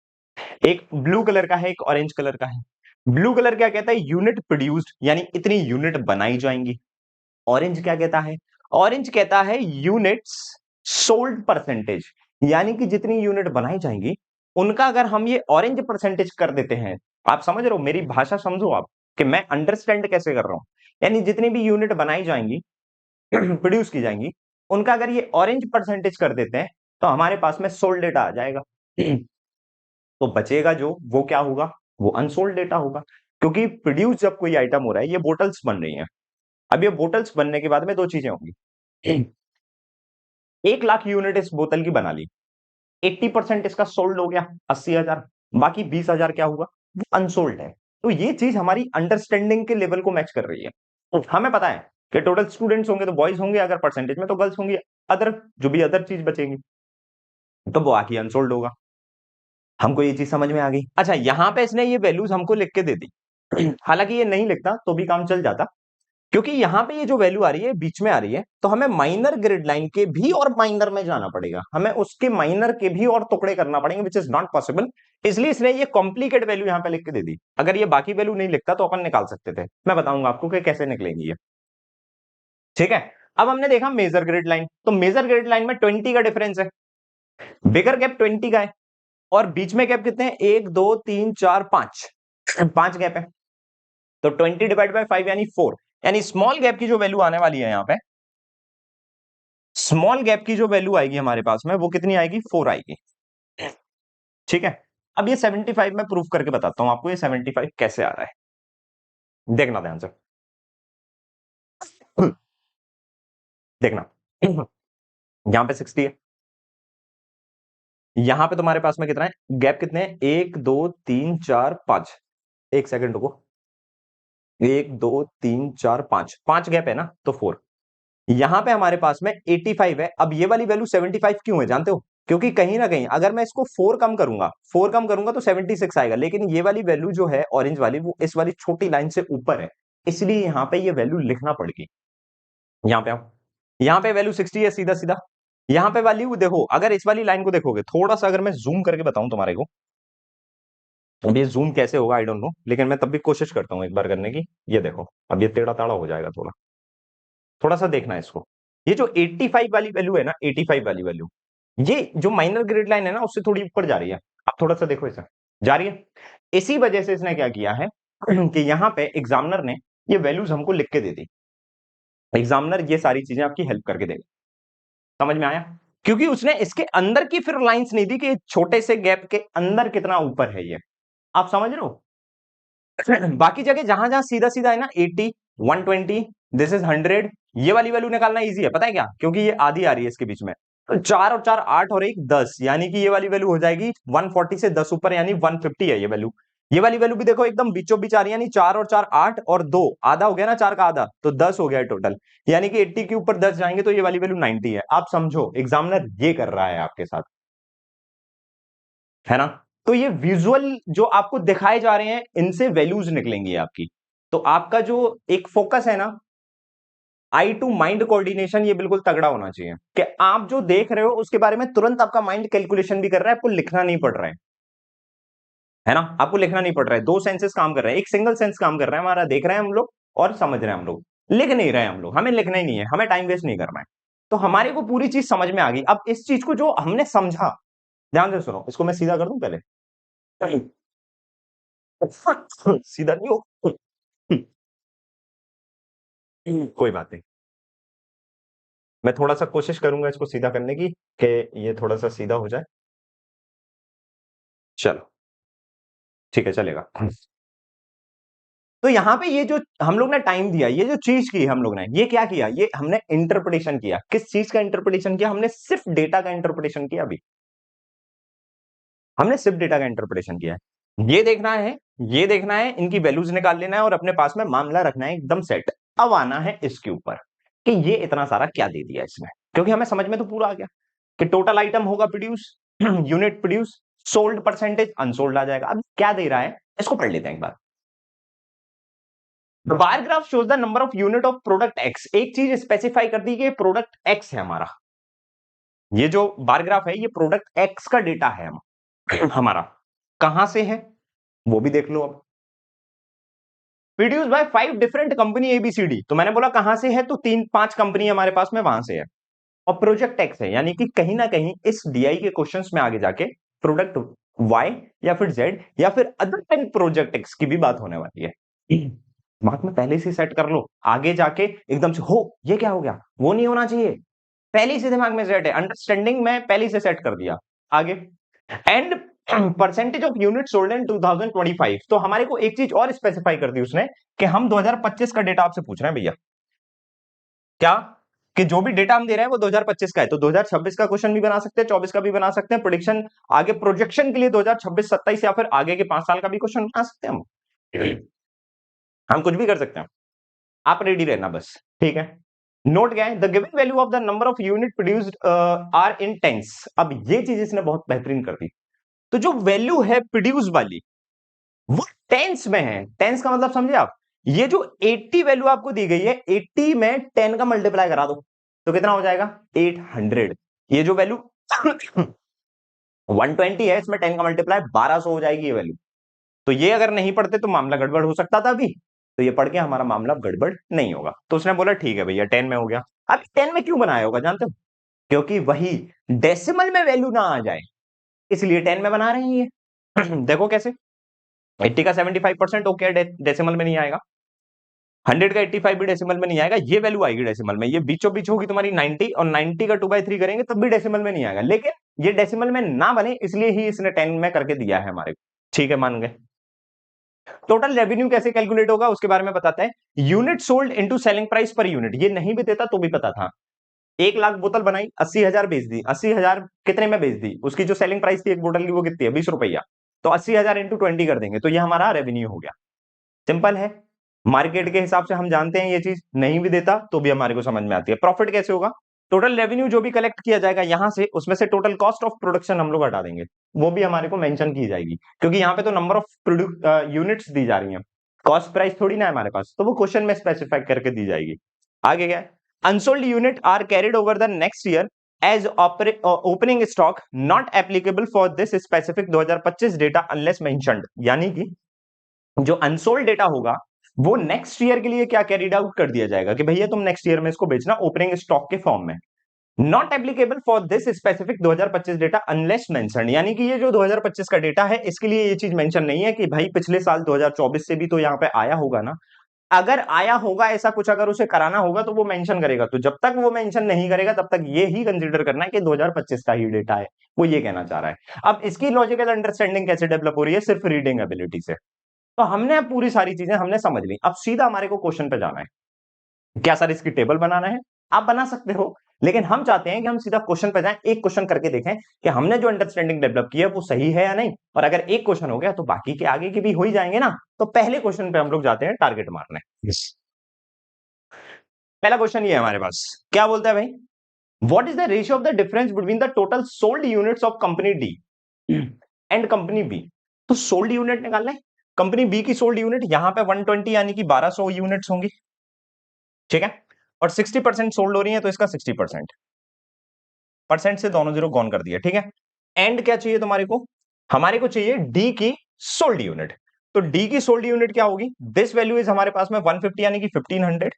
एक ब्लू कलर का है, एक ऑरेंज कलर का है। ब्लू कलर क्या कहता है, यूनिट प्रोड्यूस्ड, यानी इतनी यूनिट बनाई जाएंगी। ऑरेंज क्या कहता है, ऑरेंज कहता है यूनिट्स सोल्ड परसेंटेज, यानी कि जितनी यूनिट बनाई जाएंगी उनका अगर हम ये ऑरेंज परसेंटेज कर देते हैं। आप समझ रहे हो, मेरी भाषा समझो आप कि मैं अंडरस्टैंड कैसे कर रहा हूं। यानी जितनी भी यूनिट बनाई जाएंगी प्रोड्यूस की जाएंगी, उनका अगर ये ऑरेंज परसेंटेज कर देते हैं, तो हमारे पास में सोल्ड डेटा आ जाएगा। तो बचेगा जो, वो क्या होगा, वो अनसोल्ड डेटा होगा। क्योंकि प्रोड्यूस जब कोई आइटम हो रहा है, ये बोटल्स बन रही हैं, अब ये बोटल्स बनने के बाद में दो चीजें होंगी। 1 लाख यूनिट इस बोतल की बना ली, 80% इसका सोल्ड हो गया, 80,000, बाकी 20,000 क्या हुआ, वो अनसोल्ड है। तो ये चीज हमारी अंडरस्टैंडिंग के लेवल को मैच कर रही है। तो हमें पता है कि टोटल स्टूडेंट्स होंगे तो बॉयज होंगे, अगर परसेंटेज में तो गर्ल्स होंगी, अदर जो भी अदर चीज बचेगी तो वो आके अनसोल्ड होगा। हमको ये चीज समझ में आ गई। अच्छा, यहां पे इसने ये वैल्यूज हमको लिख के दे दी। हालांकि ये नहीं लिखता तो भी काम चल जाता, क्योंकि यहां पे ये जो वैल्यू आ रही है बीच में आ रही है, तो हमें माइनर ग्रिड लाइन के भी और माइनर में जाना पड़ेगा, हमें उसके माइनर के भी और टुकड़े करना पड़ेंगे, विच इज नॉट पॉसिबल। इसलिए इसने ये कॉम्प्लिकेट वैल्यू यहां पे लिख के दे दी। अगर ये बाकी वैल्यू नहीं लिखता तो अपन निकाल सकते थे, मैं बताऊंगा आपको कि कैसे निकलेंगी ये। ठीक है, अब हमने देखा मेजर ग्रिड लाइन, तो मेजर ग्रिड लाइन में 20 का डिफरेंस है, बिगर गैप 20 का है, और बीच में गैप कितने हैं, 1 2 3 4 5, 5 गैप है। तो 20 डिवाइड बाय 5 यानी 4, यानी स्मॉल गैप की जो वैल्यू आने वाली है यहाँ पे, स्मॉल गैप की जो वैल्यू आएगी हमारे पास में, वो कितनी आएगी, 4 आएगी। ठीक है, अब ये 75 में प्रूफ करके बताता हूं आपको, ये 75 कैसे आ रहा है, देखना ध्यान से। देखना, यहां पे 60 है, यहां पे तुम्हारे पास में कितना है, गैप कितने हैं, 1 2 3 4 5, एक सेकंड रुको, 1 2 3 4 5, 5 गैप है ना, तो 4। यहां पे हमारे पास में 85 है। अब ये वाली वैल्यू 75 क्यों है जानते हो, क्योंकि कहीं ना कहीं अगर मैं इसको 4 कम करूंगा, 4 कम करूंगा तो 76 आएगा, लेकिन ये वाली वैल्यू जो है ऑरेंज वाली, वो इस वाली छोटी लाइन से ऊपर है, इसलिए यहां पे ये वैल्यू लिखना पड़ेगी। यहां पे आओ, यहां पे वैल्यू 60 है, सीधा सीधा। यहां पे वैल्यू देखो, अगर इस वाली लाइन को देखोगे थोड़ा सा, अगर मैं जूम करके बताऊं तुम्हारे को, अब ये जूम कैसे होगा आई डोंट नो, लेकिन मैं तब भी कोशिश करता हूं एक बार करने की। ये देखो, अब ये टेढ़ा ताड़ा हो जाएगा थोड़ा, थोड़ा सा देखना है इसको। ये जो 85 वाली वैल्यू है ना, 85 वाली वैल्यू, ये जो माइनर ग्रिड लाइन है ना, उससे थोड़ी ऊपर जा रही है। आप थोड़ा सा देखो, इसे जा रही है। इसी वजह से इसने क्या किया है कि यहां पे एग्जामिनर ने ये वैल्यूज हमको लिख के दे दी। एग्जामिनर ये सारी चीजें आपकी हेल्प करके देगा। समझ में आया? क्योंकि उसने इसके अंदर की फिर लाइंस नहीं दी कि छोटे से गैप के अंदर कितना ऊपर है ये। आप समझ रहे हो? बाकी जगह जहां जहां सीधा सीधा है ना 80, 120, दिस इज 100, ये वाली वैल्यू निकालना इजी है, पता है क्या? क्योंकि ये आधी आ रही है इसके बीच में। तो 4 और 4 8 और 1 10, यानी कि ये वाली वैल्यू हो जाएगी 140 से 10 ऊपर, यानी 150 है ये वैल्यू। ये वाली वैल्यू भी देखो एकदम बीचों बीच आ रही है, यानी 4 और 4 8 और 2 आधा हो गया ना, 4 का आधा, तो 10 हो गया टोटल। यानी कि 80 के ऊपर 10 जाएंगे तो ये वाली वैल्यू 90 है। आप समझो एग्जामिनर ये कर रहा है आपके साथ, है ना? तो ये विजुअल जो आपको दिखाए जा रहे हैं, इनसे वैल्यूज निकलेंगी आपकी। तो आपका जो एक फोकस है ना, आई टू माइंड कोऑर्डिनेशन, ये बिल्कुल तगड़ा होना चाहिए कि आप जो देख रहे हो उसके बारे में तुरंत आपका माइंड कैलकुलेशन भी कर रहा है, आपको लिखना नहीं पड़ रहा है ना? आपको लिखना नहीं पड़ रहा है, दो सेंसेस काम कर रहे हैं, एक सिंगल सेंस काम कर रहा है हमारा, देख रहे हैं हम लोग और समझ रहे हैं हम लोग, लिख नहीं रहे हैं हम लोग, हमें लिखना ही नहीं है, हमें टाइम वेस्ट नहीं करना है। तो हमारे को पूरी चीज समझ में आ गई। अब इस चीज को जो हमने समझा, ध्यान से सुनो, इसको मैं सीधा कर दूं पहले। सीधा नहीं हो, कोई बात नहीं, मैं थोड़ा सा कोशिश करूंगा इसको सीधा करने की, कि ये थोड़ा सा सीधा हो जाए। चलो ठीक है, चलेगा। तो यहां पे ये जो हम लोग ने टाइम दिया, ये जो चीज की हम लोग ने, ये क्या किया? ये हमने इंटरप्रिटेशन किया। किस चीज का इंटरप्रिटेशन किया? हमने सिर्फ डेटा का इंटरप्रिटेशन किया। अभी हमने सिर्फ डेटा का इंटरप्रिटेशन किया है। ये देखना है, ये देखना है, इनकी वैल्यूज निकाल लेना है और अपने पास में मामला रखना है एकदम सेट। अब आना है इसके ऊपर कि ये इतना सारा क्या दे दिया इसमें, क्योंकि हमें समझ में तो पूरा आ गया कि टोटल आइटम होगा produce, unit produce, sold percentage, unsold आ जाएगा। अब क्या दे रहा है इसको पढ़ लेते हैं एक बार। The bar graph shows the number of unit of product X. एक चीज स्पेसिफाई कर दी कि प्रोडक्ट एक्स है हमारा। ये जो बार ग्राफ है, ये प्रोडक्ट एक्स का डेटा है हमारा। कहां से है वो भी देख लो। अब produce by 5 different company ABCD, तो मैंने बोला कहां से है, तो 3 5 कंपनी हमारे पास में वहां से है। और प्रोजेक्ट एक्स है, यानी कि कहीं ना कहीं इस डीआई के क्वेश्चंस में आगे जाके प्रोडक्ट वाई या फिर जेड या फिर अदर देन प्रोजेक्ट एक्स की भी बात होने वाली है। दिमाग में पहले से सेट कर लो, आगे जाके एकदम से हो ये क्या हो गया, वो नहीं होना चाहिए। पहले से दिमाग में सेट है, अंडरस्टैंडिंग में पहले से सेट कर दिया। आगे and percentage of unit sold in 2025। तो हमारे को एक चीज और स्पेसिफाई कर दी उसने कि हम 2025 का डेटा आपसे पूछ रहे हैं भैया। क्या? कि जो भी डेटा हम दे रहे हैं वो 2025 का है, तो 2026 का क्वेश्चन भी बना सकते हैं, 24 का भी बना सकते हैं, प्रोडिक्शन आगे प्रोजेक्शन के लिए 2026 27 या फिर आगे के 5 साल का भी क्वेश्चन बना सकते हैं हम कुछ भी कर सकते हैं। आप रेडी रहना बस, ठीक है? नोट क्या है? The given value of the number of unit produced are in tens. अब ये चीज इसने बहुत बेहतरीन कर दी। तो जो वैल्यू है प्रोड्यूस वाली, वो टेंस में है। टेंस का मतलब समझे आप? ये जो 80 वैल्यू आपको दी गई है, 80 में 10 का मल्टीप्लाई करा दो तो कितना हो जाएगा? 800। ये जो वैल्यू 120 है, इसमें 10 का मल्टीप्लाई 1200 हो जाएगी ये वैल्यू। तो ये अगर नहीं पढ़ते तो मामला गड़बड़ हो सकता था अभी, तो ये पढ़ के हमारा मामला गड़बड़ नहीं होगा। तो उसने बोला ठीक है भैया 10 में हो गया। अब 10 में क्यों बनाया होगा जानते हो? क्योंकि वही डेसिमल में वैल्यू ना आ जाए, इसलिए 10 में बना रहे हैं ये। देखो कैसे, 80 का 75% ओके, डेसिमल में नहीं आएगा। 100 का 85 भी डेसिमल में नहीं आएगा, ये वैल्यू आएगी डेसिमल में। ये बीचों बीच होगी तुम्हारी 90, और 90 का 2/3 करेंगे तब भी डेसिमल में नहीं आएगा, लेकिन ये डेसिमल में ना बने इसलिए ही इसने 10 में करके दिया है हमारे को। ठीक है, मान गए। टोटल रेवेन्यू कैसे कैलकुलेट होगा उसके बारे में बताते हैं। Unit sold into selling price per unit. ये नहीं भी देता तो भी पता था। 1 लाख बोतल बनाई, 80,000 बेच दी। 80,000 कितने में बेच दी? उसकी जो सेलिंग प्राइस थी एक बोतल की वो कितनी है? 20 रुपया। तो 80,000 इंटू 20 कर देंगे तो ये हमारा रेवेन्यू हो गया। सिंपल है। मार्केट के हिसाब से हम जानते हैं ये चीज, नहीं भी देता तो भी हमारे को समझ में आती है। प्रॉफिट कैसे होगा? टोटल रेवेन्यू जो भी कलेक्ट किया जाएगा यहां से, उसमें से टोटल कॉस्ट ऑफ प्रोडक्शन हम लोग हटा देंगे, वो भी हमारे को मेंशन की जाएगी, क्योंकि यहाँ पे तो नंबर ऑफ यूनिट्स दी जा रही हैं, कॉस्ट प्राइस थोड़ी ना है हमारे पास, तो वो क्वेश्चन में स्पेसिफाई करके दी जाएगी। आगे क्या है? Unsold unit are carried over the next year as opening stock, not applicable for this specific 2025 data unless mentioned. यानी कि जो अनसोल्ड डेटा होगा वो नेक्स्ट ईयर के लिए क्या कैरिड आउट कर दिया जाएगा कि भैया तुम नेक्स्ट ईयर में इसको बेचना ओपनिंग स्टॉक के फॉर्म में। Not applicable for this specific 2025 data unless mention, यानी कि ये जो 2025 का डेटा है इसके लिए ये चीज मेंशन नहीं है कि भाई पिछले साल 2024 से भी तो यहाँ पे आया होगा ना। अगर आया होगा ऐसा कुछ, अगर उसे कराना होगा तो वो मेंशन करेगा, तो जब तक वो मेंशन नहीं करेगा तब तक ये ही कंसीडर करना है कि 2025 का ही डेटा है। वो ये कहना चाह रहा है। अब इसकी लॉजिकल अंडरस्टैंडिंग कैसे डेवलप हो रही है? सिर्फ रीडिंग एबिलिटी से। तो हमने अब पूरी सारी चीजें हमने समझ ली, अब सीधा हमारे को क्वेश्चन पे जाना है। क्या सर इसकी टेबल बनाना है? आप बना सकते हो, लेकिन हम चाहते हैं कि हम सीधा क्वेश्चन पे जाएं, एक क्वेश्चन करके देखें कि हमने जो अंडरस्टैंडिंग डेवलप की है वो सही है या नहीं। और अगर एक क्वेश्चन हो गया तो बाकी के आगे के भी हो ही जाएंगे ना। तो पहले क्वेश्चन पे हम लोग जाते हैं टारगेट मारने। yes. पहला क्वेश्चन ये है हमारे पास, क्या बोलता है भाई, what is the ratio of the difference between the total sold units of company D and company B. तो सोल्ड यूनिट निकालना है, कंपनी बी की सोल्ड यूनिट यहां पे 120 यानी कि 1200 यूनिट्स होंगी, ठीक है, और 60% सोल्ड हो रही है तो इसका 60%, परसेंट से दोनों जीरो गॉन कर दिया, ठीक है। एंड क्या चाहिए तुम्हारे को, हमारे को चाहिए डी की सोल्ड यूनिट। तो डी की सोल्ड यूनिट क्या होगी, दिस वैल्यू इज हमारे पास में 150 यानी कि 1500,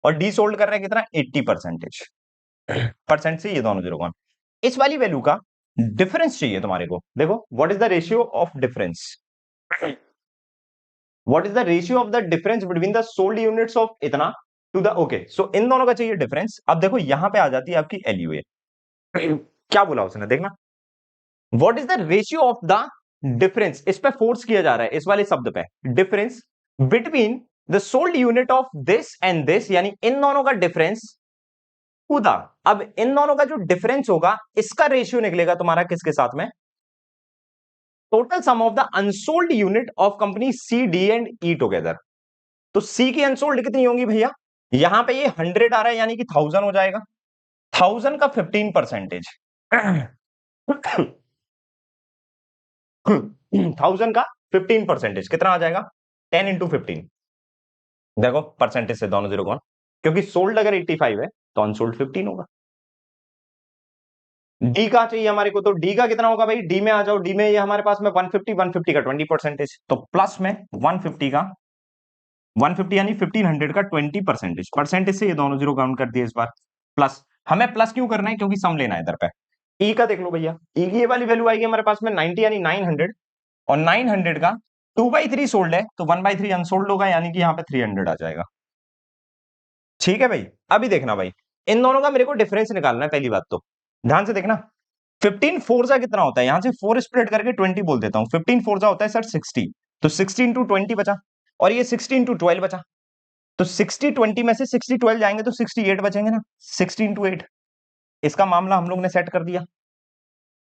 और डी सोल्ड कर रहे हैं कितना 80%, परसेंट से ये दोनों जीरो गॉन। इस वाली वैल्यू का डिफरेंस चाहिए तुम्हारे को। देखो what is the ratio of difference, what is the ratio of the difference between the sold units of इतना टू द, ओके सो इन दोनों का चाहिए डिफरेंस। अब देखो यहां पे आ जाती है आपकी एलयूए, क्या बोला उसने देखना, what is the ratio of the difference, इस पे फोर्स किया जा रहा है इस वाले शब्द पे, difference between the sold unit of this and this, यानी इन दोनों का डिफरेंस टू द, अब इन दोनों का जो डिफरेंस होगा इसका रेशियो निकलेगा तुम्हारा किसके साथ में, total sum of the unsold unit of company C D and E together. तो सी की अनसोल्ड कितनी होंगी भैया, यहां पे ये 100 आ रहा है यानी कि 1000 हो जाएगा, 1000 का 15%, 1000 का 15% कितना आ जाएगा, 10 इंटू 15। देखो परसेंटेज से दोनों जीरो कौन, क्योंकि सोल्ड अगर 85 है तो अनसोल्ड 15 होगा। डी का चाहिए हमारे को, तो डी का कितना होगा भाई, डी में आ जाओ, डी में ये हमारे पास में 150, 150 का 20%, तो प्लस में 150 का 150 यानी 1500 का 20%, परसेंटेज से ये दोनों जीरो काउंट कर दिए इस बार। प्लस, हमें प्लस क्यों करना है, क्योंकि सम लेना है इधर पे। ई का देख लो भैया, ई की ये वाली वैल्यू आएगी हमारे पास में 90 यानी 900, और 900 का 2/3 सोल्ड है तो 1/3 अनसोल्ड होगा यानी कि यहाँ पे 300 आ जाएगा। ठीक है भाई, अभी देखना भाई, इन दोनों का मेरे को डिफरेंस निकालना है। पहली बात तो ध्यान से देखना, 15 फोरजा कितना होता है, यहां से 4 स्प्लिट करके 20 बोल देता हूं, 15 फोरजा होता है सर 60, तो 60 इंटू 20 बचा, और ये 60 इंटू 12 बचा, तो 60 20 में से 60 12 जाएंगे तो 68 बचेंगे ना, 60 इंटू 8। इसका मामला हम लोग ने सेट कर दिया।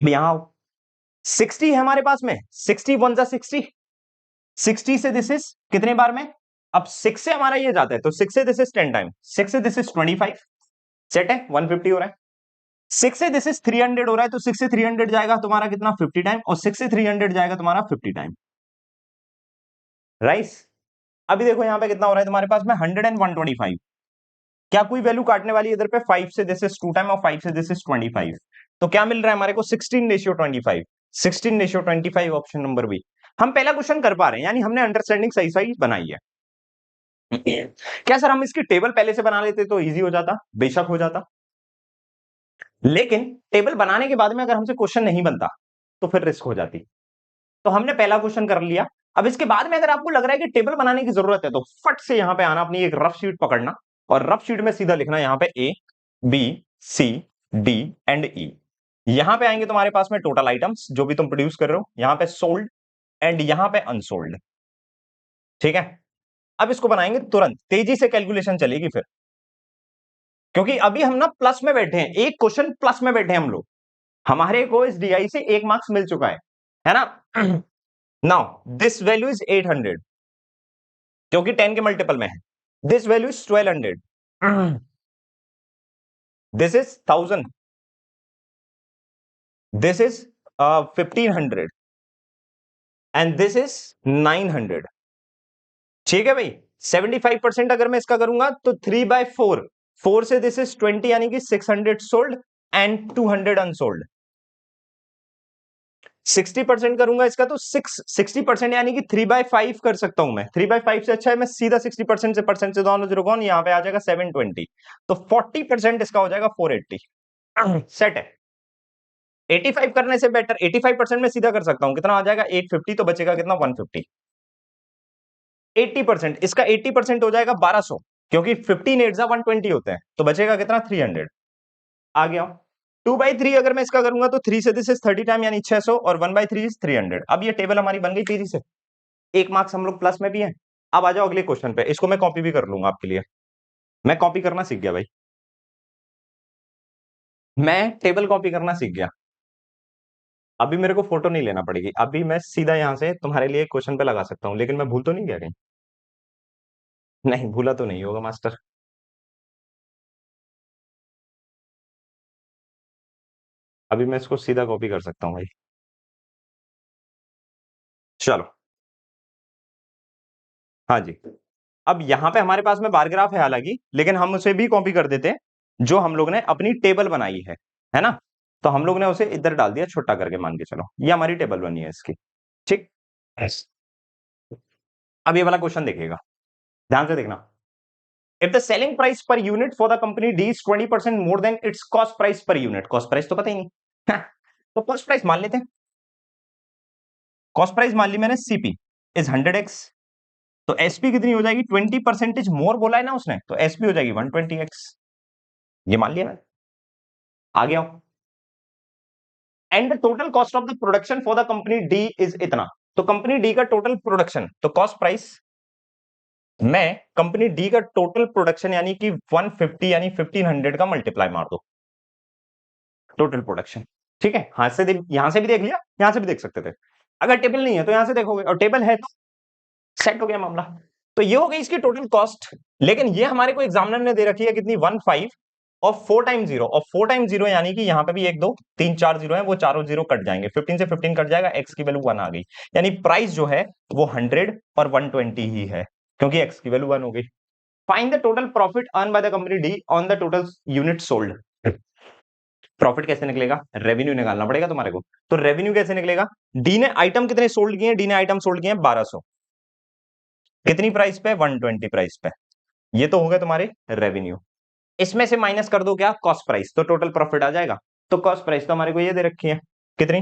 यहां 60 है हमारे पास में, 60 1 जा 60, 60 से दिस इज कितने बार में, अब 6 से हमारा ये जाता है तो 6 से दिस इज 10 टाइम, 6 से दिस इज 25, सेट है 150 हो रहा है, 6 से दिस इज 300 हो रहा है तो 6 से 300 जाएगा तुम्हारा कितना 50 टाइम, और 6 से 300 जाएगा तुम्हारा 50 टाइम, राइट। अभी देखो यहां पे कितना हो रहा है तुम्हारे पास में 100 एंड 125, क्या कोई वैल्यू काटने वाली है इधर पे, 5 से दिस इज 2 टाइम और 5 से दिस इज 25, तो क्या मिल रहा है हमारे को 16:25, 16:25 ऑप्शन नंबर बी। हम पहला क्वेश्चन कर पा रहे हैं, यानी हमने अंडरस्टैंडिंग सही सही बनाई है। क्या सर हम इसकी टेबल पहले से बना लेते तो इजी हो जाता, बेशक हो जाता, लेकिन टेबल बनाने के बाद में अगर हमसे क्वेश्चन नहीं बनता तो फिर रिस्क हो जाती। तो हमने पहला क्वेश्चन कर लिया। अब इसके बाद में अगर आपको लग रहा है कि टेबल बनाने की जरूरत है तो फट से यहां पे आना, अपनी एक रफ शीट पकड़ना और रफ शीट में सीधा लिखना यहां पे A B C D and E. यहां पे आएंगे तुम्हारे पास में टोटल आइटम्स जो भी तुम प्रोड्यूस कर रहे हो, यहां पे सोल्ड एंड यहां पे अनसोल्ड, ठीक है। अब इसको बनाएंगे तुरंत, तेजी से कैलकुलेशन चलेगी फिर, क्योंकि अभी हम ना प्लस में बैठे हैं, एक क्वेश्चन प्लस में बैठे हैं हम लोग, हमारे को इस डीआई से 1 मार्क्स मिल चुका है ना। नाउ दिस वैल्यू इज 800 क्योंकि 10 के मल्टीपल में है, this value is 1200, this is 1000, this is 1500 and this is 900, ठीक है भाई। 75% अगर मैं इसका करूंगा तो 3/4, 4 से दिस इज 20 यानी कि 600 सोल्ड एंड 200 अनसोल्ड। 60% करूंगा इसका तो 60% यानी कि 3/5 कर सकता हूं मैं, 3/5 से अच्छा है मैं सीधा 60% से परसेंट से दोनों जीरो कौन, यहां पे आ जाएगा 720, तो 40% इसका हो जाएगा 480, सेट है। 85 करने से बेटर 85% में सीधा कर सकता हूं, कितना आ जाएगा 850, तो बचेगा कितना 150। 80% इसका 80% हो जाएगा 1200, क्योंकि 15 8 120 होते हैं, तो बचेगा कितना 300। आ गया 2/3 अगर मैं इसका करूंगा तो 3 से दिस इज 30 टाइम यानी 600 और 1/3 इज 300। अब ये टेबल हमारी बन गई तेजी से, 1 मार्क्स हम लोग प्लस में भी हैं। अब आ जाओ अगले क्वेश्चन पे, इसको मैं कॉपी भी कर लूंगा आपके लिए। मैं कॉपी करना सीख गया भाई, मैं टेबल कॉपी करना सीख गया। अभी मेरे को फोटो नहीं लेना पड़ेगी, अभी मैं सीधा यहां से तुम्हारे लिए क्वेश्चन पे लगा सकता हूं, लेकिन मैं भूल तो नहीं गया कहीं? नहीं भूला तो नहीं होगा मास्टर। अभी मैं इसको सीधा कॉपी कर सकता हूँ भाई। चलो, हाँ जी। अब यहां पे हमारे पास में बार ग्राफ है हालांकि, लेकिन हम उसे भी कॉपी कर देते हैं जो हम लोग ने अपनी टेबल बनाई है ना? तो हम लोग ने उसे इधर डाल दिया छोटा करके, मान के चलो ये हमारी टेबल बनी है इसकी। ठीक। Yes. अब ये वाला क्वेश्चन देखिएगा, ध्यान से देखना। If the selling price per unit for the company D is 20% more than it's cost price per unit, cost price तो पता ही नहीं तो कॉस्ट प्राइस मान लेते हैं। कॉस्ट प्राइस मान ली मैंने, सीपी इज 100x, तो एसपी कितनी हो जाएगी? 20% मोर बोला है ना उसने, तो एसपी हो जाएगी 120x। ये मान लिया मैंने। आगे आओ। And the total cost of the production for the company D is इतना, तो कंपनी डी का टोटल प्रोडक्शन, तो कॉस्ट प्राइस मैं कंपनी डी का टोटल प्रोडक्शन यानी कि 150 यानी 1500 का मल्टीप्लाई मार दो, टोटल प्रोडक्शन। ठीक है, यहां से भी देख लिया, यहां से भी देख सकते थे। अगर टेबल नहीं है तो यहां से देखोगे, और टेबल है तो सेट हो गया मामला। तो ये हो गई इसकी टोटल कॉस्ट, लेकिन ये हमारे को एग्जामिनर ने दे रखी है कितनी? 15 और 4 टाइम जीरो, और 4 टाइम जीरो यानी कि यहां पे भी 1 2 3 4 जीरो है, वो चारों जीरो कट जाएंगे, 15 से 15 कट जाएगा, एक्स की वैल्यू 1 आ गई। यानी प्राइस जो है वो 100 और 120 ही है, क्योंकि एक्स की वैल्यू 1 हो गई। Find the total profit earn by the company D on the total unit sold. Profit कैसे निकलेगा? रेवेन्यू निकालना पड़ेगा तुम्हारे को। तो रेवेन्यू कैसे निकलेगा? डी ने आइटम कितने सोल्ड किए? डी ने आइटम सोल्ड किए 1200, कितनी प्राइस पे? 120 प्राइस पे। ये तो हो गए तुम्हारे रेवेन्यू। इसमें से माइनस कर दो क्या? कॉस्ट प्राइस, तो टोटल प्रॉफिट आ जाएगा। तो कॉस्ट प्राइस तो हमारे को ये दे रखी है, कितनी?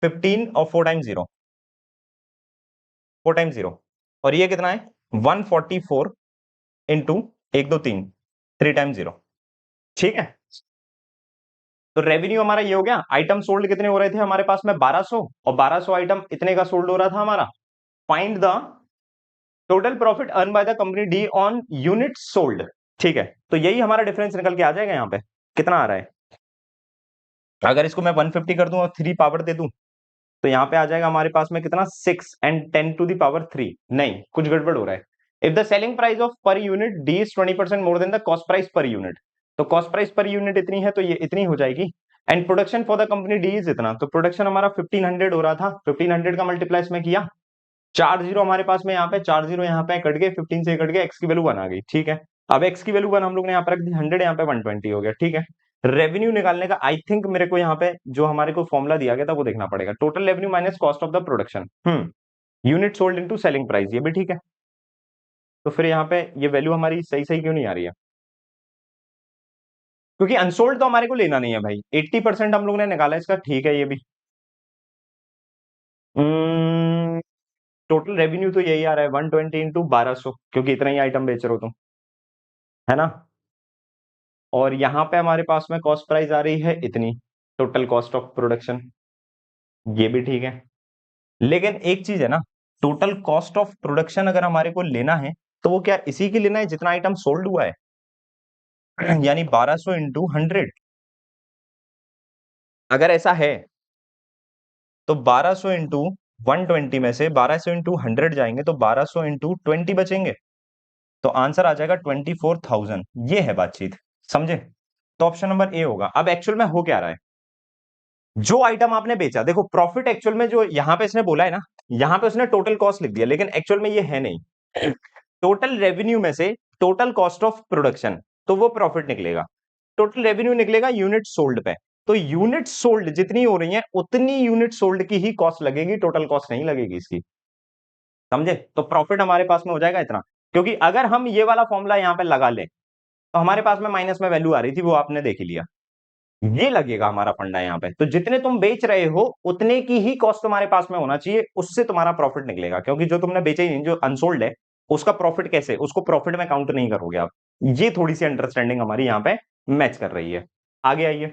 15 और 4 टाइम जीरो, 4 टाइम जीरो, और ये कितना है? 144 इंटू 1 2 3, 3 टाइम जीरो। ठीक है, तो रेवेन्यू हमारा ये हो गया। आइटम सोल्ड कितने हो रहे थे हमारे पास में? 1200, और 1200 आइटम इतने का सोल्ड हो रहा था हमारा। Find the total profit earn by the company D on unit sold. ठीक है, तो यही हमारा डिफरेंस निकल के आ जाएगा। यहाँ पे कितना आ रहा है? अगर इसको मैं 150 कर दूं और 3 पावर दे दूं, तो यहां पे आ जाएगा हमारे पास में कितना? 6 एंड 10 टू द पावर 3। नहीं, कुछ गड़बड़ हो रहा है। If the selling price of per unit D is 20% more than the cost price per unit, तो कॉस्ट प्राइस पर यूनिट इतनी है तो ये इतनी हो जाएगी। And production for the company D is इतना, तो प्रोडक्शन हमारा 1500 हो रहा था, 1500 का मल्टीप्लाई इसमें किया, 4 जीरो हमारे पास में, यहाँ पे 4 जीरो यहाँ पे कट गए, 15 से कट गए, एक्स की वैल्यू 1 आ गई। ठीक है, अब एक्स की वैल्यू 1 हम लोग ने यहाँ पे रख दी 100, यहाँ पे 120 हो गया। ठीक है, रेवेन्यू निकालने का आई थिंक मेरे को यहाँ पे जो हमारे को फॉर्मुला दिया गया था वो देखना पड़ेगा, total revenue minus cost of the production, unit sold into selling price, ये भी ठीक है। तो फिर यहाँ पे ये वैल्यू हमारी सही सही क्यों नहीं आ रही है? क्योंकि अनसोल्ड तो हमारे को लेना नहीं है भाई, 80% हम लोग ने निकाला इसका, ठीक है ये भी। टोटल रेवेन्यू तो यही आ रहा है 120 इंटू 1200, क्योंकि इतना ही आइटम बेच रहे हो तुम, है ना? और यहां पे हमारे पास में कॉस्ट प्राइस आ रही है इतनी, टोटल कॉस्ट ऑफ प्रोडक्शन, ये भी ठीक है। लेकिन एक चीज है ना, टोटल कॉस्ट ऑफ प्रोडक्शन अगर हमारे को लेना है तो वो क्या इसी की लेना है जितना आइटम सोल्ड हुआ है यानी 1200 इंटू 100। अगर ऐसा है तो 1200 इंटू 120 में से 1200 इंटू 100 जाएंगे तो 1200 इंटू 20 बचेंगे, तो आंसर आ जाएगा 24,000। ये है बातचीत, समझे? तो ऑप्शन नंबर ए होगा। अब एक्चुअल में हो क्या रहा है, जो आइटम आपने बेचा, देखो प्रॉफिट एक्चुअल में जो यहां पे इसने बोला है ना, यहां पे उसने टोटल कॉस्ट लिख दिया, लेकिन एक्चुअल में ये है नहीं। टोटल रेवेन्यू में से टोटल कॉस्ट ऑफ प्रोडक्शन, तो वो प्रॉफिट निकलेगा। टोटल रेवेन्यू निकलेगा यूनिट सोल्ड पे, तो यूनिट सोल्ड जितनी हो रही है उतनी यूनिट सोल्ड की ही कॉस्ट लगेगी, टोटल कॉस्ट नहीं लगेगी इसकी, समझे? तो प्रॉफिट हमारे पास में हो जाएगा इतना, क्योंकि अगर हम ये वाला फॉर्मूला यहां पे लगा ले तो हमारे पास में माइनस में वैल्यू आ रही थी, वो आपने देख ही लिया। ये लगेगा हमारा फंडा यहाँ पे, तो जितने तुम बेच रहे हो उतने की ही कॉस्ट तुम्हारे पास में होना चाहिए, उससे तुम्हारा प्रॉफिट निकलेगा, क्योंकि जो तुमने बेचा ही नहीं, जो अनसोल्ड है, उसका प्रॉफिट कैसे, उसको प्रॉफिट में काउंट नहीं करोगे आप। ये थोड़ी सी अंडरस्टैंडिंग हमारी यहाँ पे मैच कर रही है। आगे आइए।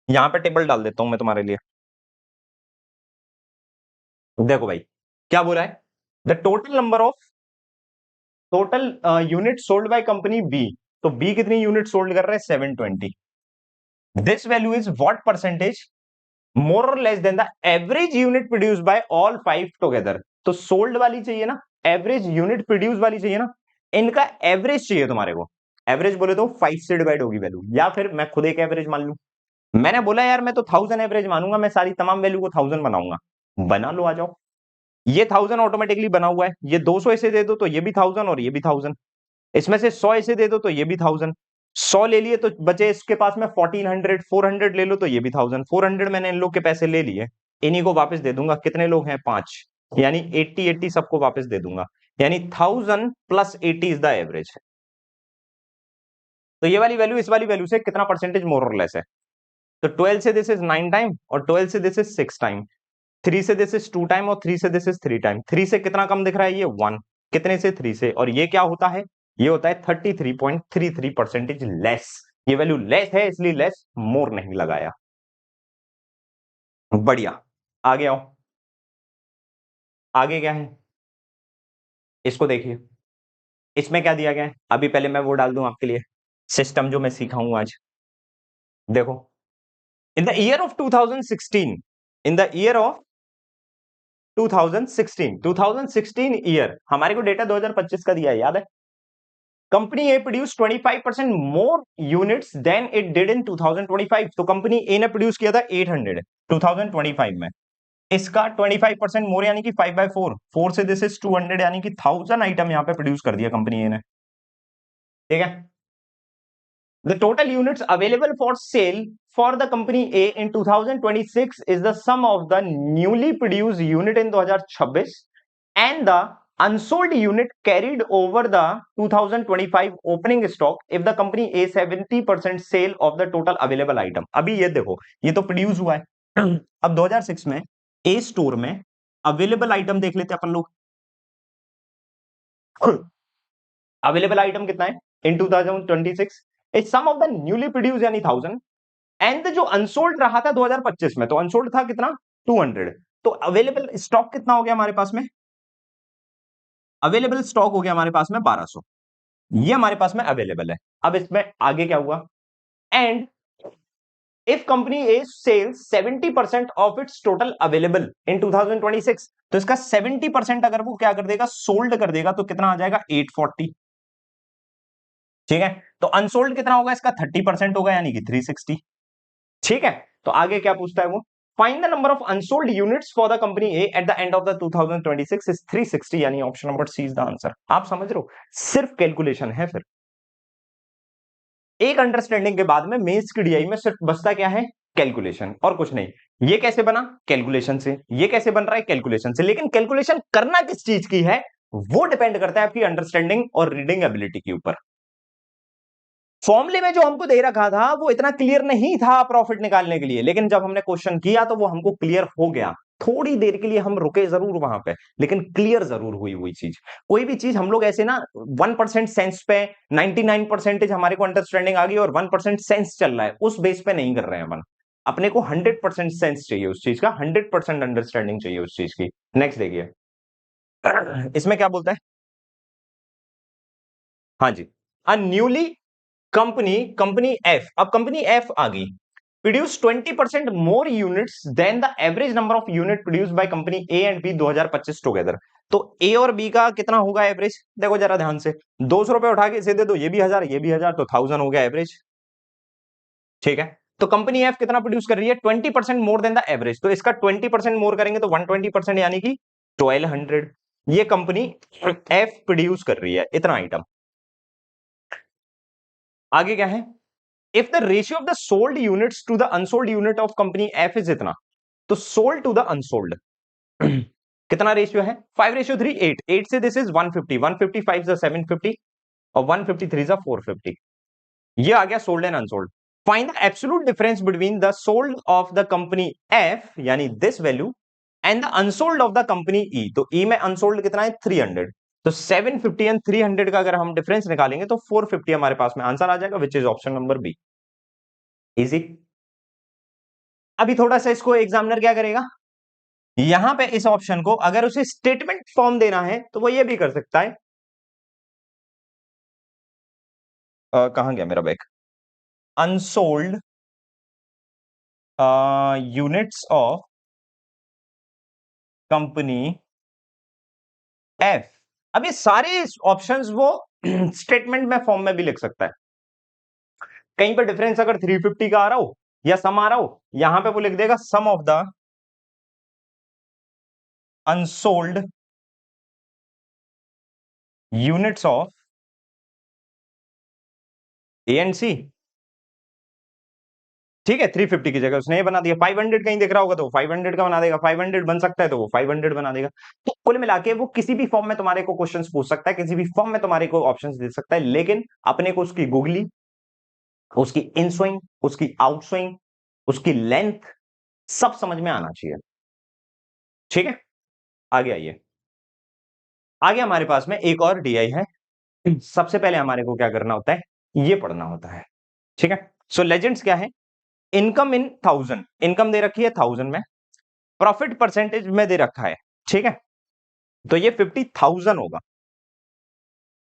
यहां पे टेबल डाल देता हूं मैं तुम्हारे लिए। देखो भाई, क्या बोला है, the total number of total unit sold by company B. तो बी कितनी यूनिट सोल्ड कर रहे हैं, 720। This value is what percentage more और less than the average unit produce by all five together. तो सोल्ड वाली चाहिए ना, एवरेज यूनिट प्रोड्यूस वाली चाहिए ना, इनका एवरेज चाहिए तुम्हारे को। एवरेज बोले तो 5 से डिवाइड होगी वैल्यू, या फिर मैं खुद एक एवरेज मान लूं। मैंने बोला यार मैं तो 1000 एवरेज मानूंगा, मैं सारी तमाम वैल्यू को 1000 बनाऊंगा। बना लो, आ जाओ। ये 1000 ऑटोमेटिकली बना हुआ है, ये 200 ऐसे दे दो तो ये भी 1000 और ये भी 1000। इसमें से 100 ऐसे दे दो तो ये भी 1000। 100 ले लिए तो बचे इसके पास में 1400, 400 ले लो तो ये भी 1000। 400 मैंने इन लोग के पैसे ले लिए, इन्हीं को वापस दे दूंगा। कितने लोग हैं, 5, यानी 80 80 सबको वापस दे दूंगा। यानी 1000 प्लस 80 इज द एवरेज। तो ये वाली वैल्यू इस वाली वैल्यू से कितना परसेंटेज मोर और लेस है। तो 12 से दिस इज 9 टाइम, और 12 से दिस इज 6 टाइम। 3 से दिस इज 2 टाइम, और 3 से दिस इज 3 टाइम। 3 से कितना कम दिख रहा है, ये 1। कितने से, 3 से। और ये क्या होता है, ये होता है 33.33% लेस। ये वैल्यू लेस है इसलिए लेस, मोर नहीं लगाया। बढ़िया। आगे आओ। आगे क्या है, इसको देखिए। इसमें क्या दिया गया है, अभी पहले मैं वो डाल दूं आपके लिए, सिस्टम जो मैं सीखा हूं आज। देखो, in the year of 2016, in the year of 2016 year, हमारे को डेटा 2025 का दिया है, याद है। Company A produce 25% more units than it did in 2025। तो कंपनी ए ने प्रोड्यूस किया था 800 2025 में। इसका 25% मोर यानी कि 5/4, 4 से दिस इज 200, यानी कि 1000 आइटम यहां पे प्रोड्यूस कर दिया कंपनी ए ने। ठीक है। The total units available for sale for the company A in 2026 is the sum of the newly produced unit in 2026 and the unsold unit carried over the 2025 opening stock if the company A 70% sale of the total available item। अभी ये देखो, ये तो produce हुआ है। अब 2006 में A store में अवेलेबल आइटम देख लेते अपन लोग। अवेलेबल आइटम कितना है in 2026, is sum of the newly produce यानी 1000 एंड जो अनसोल्ड रहा था 2025 में, तो अनसोल्ड था कितना, 200। तो अवेलेबल स्टॉक कितना हो गया हमारे पास में, अवेलेबल स्टॉक हो गया हमारे पास में 1200। ये हमारे पास में अवेलेबल है। अब इसमें आगे क्या हुआ, and if company A sales 70% of its total available in 2026, तो इसका 70% अगर वो क्या कर देगा, सोल्ड कर देगा, तो कितना आ जाएगा, 840। ठीक है। तो अनसोल्ड कितना होगा इसका, 30% होगा, यानी कि 360। ठीक है। तो आगे क्या पूछता है वो, find the number of unsold units for the company A at the end of the 2026 is 360, यानी option number C is the answer. आप समझ रहे हो, सिर्फ कैलकुलेशन है। फिर एक अंडरस्टैंडिंग के बाद में मेंस की डीआई में सिर्फ बचता क्या है, कैलकुलेशन, और कुछ नहीं। ये कैसे बना, कैलकुलेशन से। ये कैसे बन रहा है, कैलकुलेशन से। लेकिन कैलकुलेशन करना किस चीज की है, वो डिपेंड करता है आपकी अंडरस्टैंडिंग और रीडिंग एबिलिटी के ऊपर। फॉर्मूले में जो हमको दे रखा था वो इतना क्लियर नहीं था प्रॉफिट निकालने के लिए, लेकिन जब हमने क्वेश्चन किया तो वो हमको क्लियर हो गया। थोड़ी देर के लिए हम रुके जरूर वहां पे, लेकिन क्लियर जरूर हुई हुई चीज। कोई भी चीज हम लोग ऐसे ना 1% सेंस पे 99% हमारे को अंडरस्टैंडिंग आ गई और 1% सेंस चल रहा है, उस बेस पे नहीं कर रहे हैं अपन। अपने को 100% सेंस चाहिए उस चीज का, 100% अंडरस्टैंडिंग चाहिए उस चीज की। नेक्स्ट देखिए, इसमें क्या बोलता है, हाँ जी, uh newly company company F, अब कंपनी एफ आ गई, produce 20% more units than the average number of unit produce by company A and B 2025 together. तो ए और बी का कितना होगा एवरेज, देखो जरा ध्यान से। 200 रुपए उठा के इसे दे दो, ये भी 1000 ये भी 1000, तो 1000 हो गया एवरेज। ठीक है। तो कंपनी एफ कितना प्रोड्यूस कर रही है, 20% मोर देन द एवरेज। तो इसका 20% मोर करेंगे तो 120%, यानी कि 1200। ये कंपनी एफ प्रोड्यूस कर रही है इतना आइटम। आगे क्या है, if the ratio of the sold units to the unsold unit of company F is इतना, तो सोल्ड टू द अनसोल्ड कितना रेशियो है, 5:3, 8। 8 से दिस इज 150, 155 से 750, और 153 से 450। ये आ गया sold and unsold. Find the absolute difference between the sold of the company F, यानी this value, and the unsold of the company E. तो ई में अनसोल्ड कितना है, 300। तो 750 एंड 300 का अगर हम डिफरेंस निकालेंगे तो 450 हमारे पास में आंसर आ जाएगा, which is option number B. Easy. अभी थोड़ा सा इसको एग्जामिनर क्या करेगा, यहां पे इस ऑप्शन को अगर उसे स्टेटमेंट फॉर्म देना है तो वो ये भी कर सकता है। कहां गया मेरा bag, unsold units of company F. अब ये सारे ऑप्शंस वो स्टेटमेंट में फॉर्म में भी लिख सकता है। कहीं पर डिफरेंस अगर 350 का आ रहा हो या सम आ रहा हो, यहां पे वो लिख देगा sum of the unsold units of A and C. ठीक है, 350 की जगह उसने ये बना दिया। 500 कहीं दिख रहा होगा तो 500 का बना देगा, 500 बन सकता है तो वो 500 बना देगा। तो कुल मिला के वो किसी भी फॉर्म में तुम्हारे को क्वेश्चंस पूछ सकता है, किसी भी फॉर्म में तुम्हारे को ऑप्शंस दे सकता है, लेकिन अपने को उसकी गूगली, उसकी इन स्विंग, उसकी आउट स्विंग, उसकी लेंथ सब समझ में आना चाहिए। ठीक है, आगे आइए। आगे हमारे पास में एक और डीआई है। सबसे पहले हमारे को क्या करना होता है, ये पढ़ना होता है। ठीक है, सो लेजेंड्स क्या है, इनकम इन 1000, इनकम दे रखी है 1000 में, प्रॉफिट परसेंटेज में दे रखा है। ठीक है, तो ये 50,000 होगा,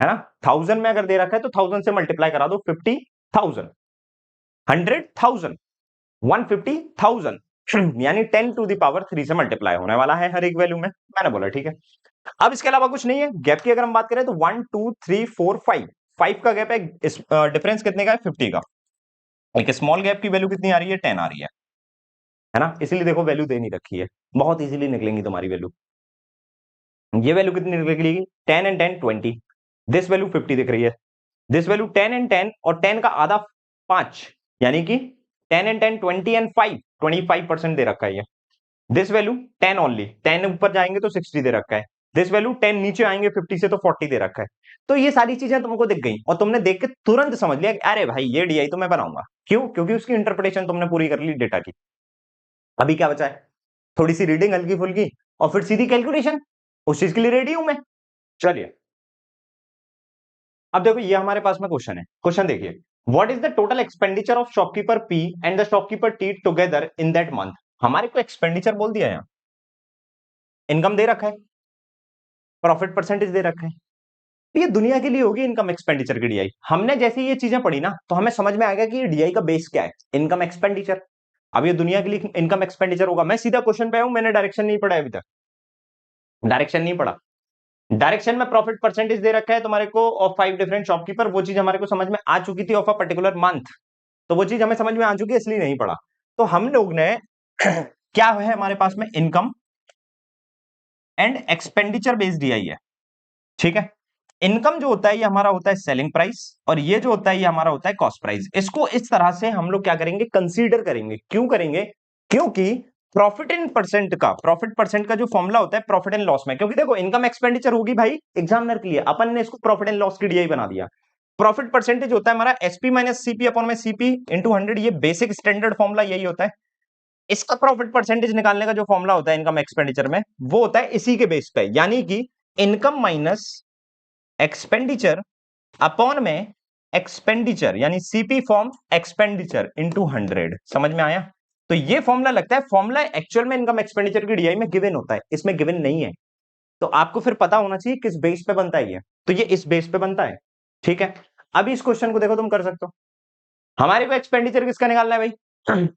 है ना। 1000 में अगर दे रखा है तो 1000 से मल्टीप्लाई करा दो, 50,000, 100,000, 150,000 यानी 10 टू द पावर 3 से मल्टीप्लाई होने वाला है हर एक वैल्यू में। मैंने बोला ठीक है। अब इसके अलावा कुछ नहीं है। गैप की अगर हम बात करें तो 1 2 3 4 5, 5 का गैप है। डिफरेंस कितने का है, 50 का। एक स्मॉल गैप की वैल्यू कितनी आ रही है, 10 आ रही है ना। इसीलिए देखो वैल्यू दे नहीं रखी है, बहुत इजीली निकलेंगी तुम्हारी वैल्यू। ये वैल्यू कितनी निकलेगी, 10 and 10 20, दिस वैल्यू 50 दिख रही है, दिस वैल्यू 10 and 10 और 10 का आधा 5, यानी कि 10 and 10 20 and 5, 25% दे रखा है ये। दिस वैल्यू 10 ओनली, 10 ऊपर जाएंगे तो 60 दे रखा है, दिस वैल्यू 10 नीचे आएंगे 50 से तो 40 दे रखा है। तो ये सारी चीजें तुमको दिख गई और तुमने देख के तुरंत समझ लिया कि अरे भाई ये डीआई तो मैं बनाऊंगा। क्यों, क्योंकि उसकी इंटरप्रिटेशन तुमने पूरी कर ली डेटा की। अभी क्या बचा है, थोड़ी सी रीडिंग हल्की फुल्की और फिर सीधी कैलकुलेशन। उस चीज के लिए रेडी हूं मैं। चलिए, अब देखो ये हमारे पास में क्वेश्चन है। क्वेश्चन देखिए, what is the total expenditure of shopkeeper P and the shopkeeper T together in that month. हमारे को एक्सपेंडिचर बोल दिया है, इनकम दे रखा है, प्रॉफिट परसेंटेज दे रखा है। तो ये दुनिया के लिए होगी इनकम एक्सपेंडिचर की डीआई। हमने जैसे ये चीजें पढ़ी ना तो हमें समझ में आ गया कि ये डीआई का बेस क्या है, इनकम एक्सपेंडिचर। अब ये दुनिया के लिए इनकम एक्सपेंडिचर होगा। मैं सीधा क्वेश्चन पे आऊं, मैंने डायरेक्शन नहीं पढ़ा अभी तक, डायरेक्शन नहीं पढ़ा। डायरेक्शन में प्रॉफिट परसेंटेज दे रखा है तुम्हारे को ऑफ 5 डिफरेंट शॉपकीपर, वो चीज हमारे को समझ में आ चुकी थी ऑफ अ पर्टिकुलर मंथ, तो वो चीज हमें समझ में आ चुकी है, इसलिए नहीं पढ़ा। तो हम लोग ने क्या है हमारे पास में, income and expenditure based DI है। ठीक है, इनकम जो होता है ये हमारा होता है सेलिंग प्राइस, और ये जो होता है ये हमारा होता है कॉस्ट प्राइस। इसको इस तरह से हम लोग क्या करेंगे, कंसीडर करेंगे। क्यों करेंगे, क्योंकि प्रॉफिट परसेंट का जो फॉर्मूला होता है प्रॉफिट एंड लॉस में, क्योंकि देखो इनकम एक्सपेंडिचर होगी भाई एग्जामिनर के लिए, अपन ने इसको प्रॉफिट एंड लॉस की डीआई बना दिया। प्रॉफिट परसेंटेज होता है हमारा एसपी माइनस सीपी अपॉन में सीपी इंटू 100, ये बेसिक स्टैंडर्ड फॉर्मूला यही होता है। इसका प्रॉफिट परसेंटेज निकालने का जो फॉर्मूला होता है इनकम एक्सपेंडिचर में, वो होता है इसी के बेस पे, यानी कि इनकम माइनस एक्सपेंडिचर अपॉन में एक्सपेंडिचर, यानी सीपी फॉर्म एक्सपेंडिचर इंटू 100। समझ में आया। तो ये फॉर्मूला लगता है, फॉर्मूला एक्चुअल में इनकम एक्सपेंडिचर की डीआई में गिवन होता है, इसमें गिवन नहीं है। तो आपको फिर पता होना चाहिए किस बेस पे बनता है ये, तो ये इस बेस पे बनता है। ठीक है, अभी इस क्वेश्चन को देखो, तुम कर सकते हो। हमारे को एक्सपेंडिचर किसका निकालना है भाई,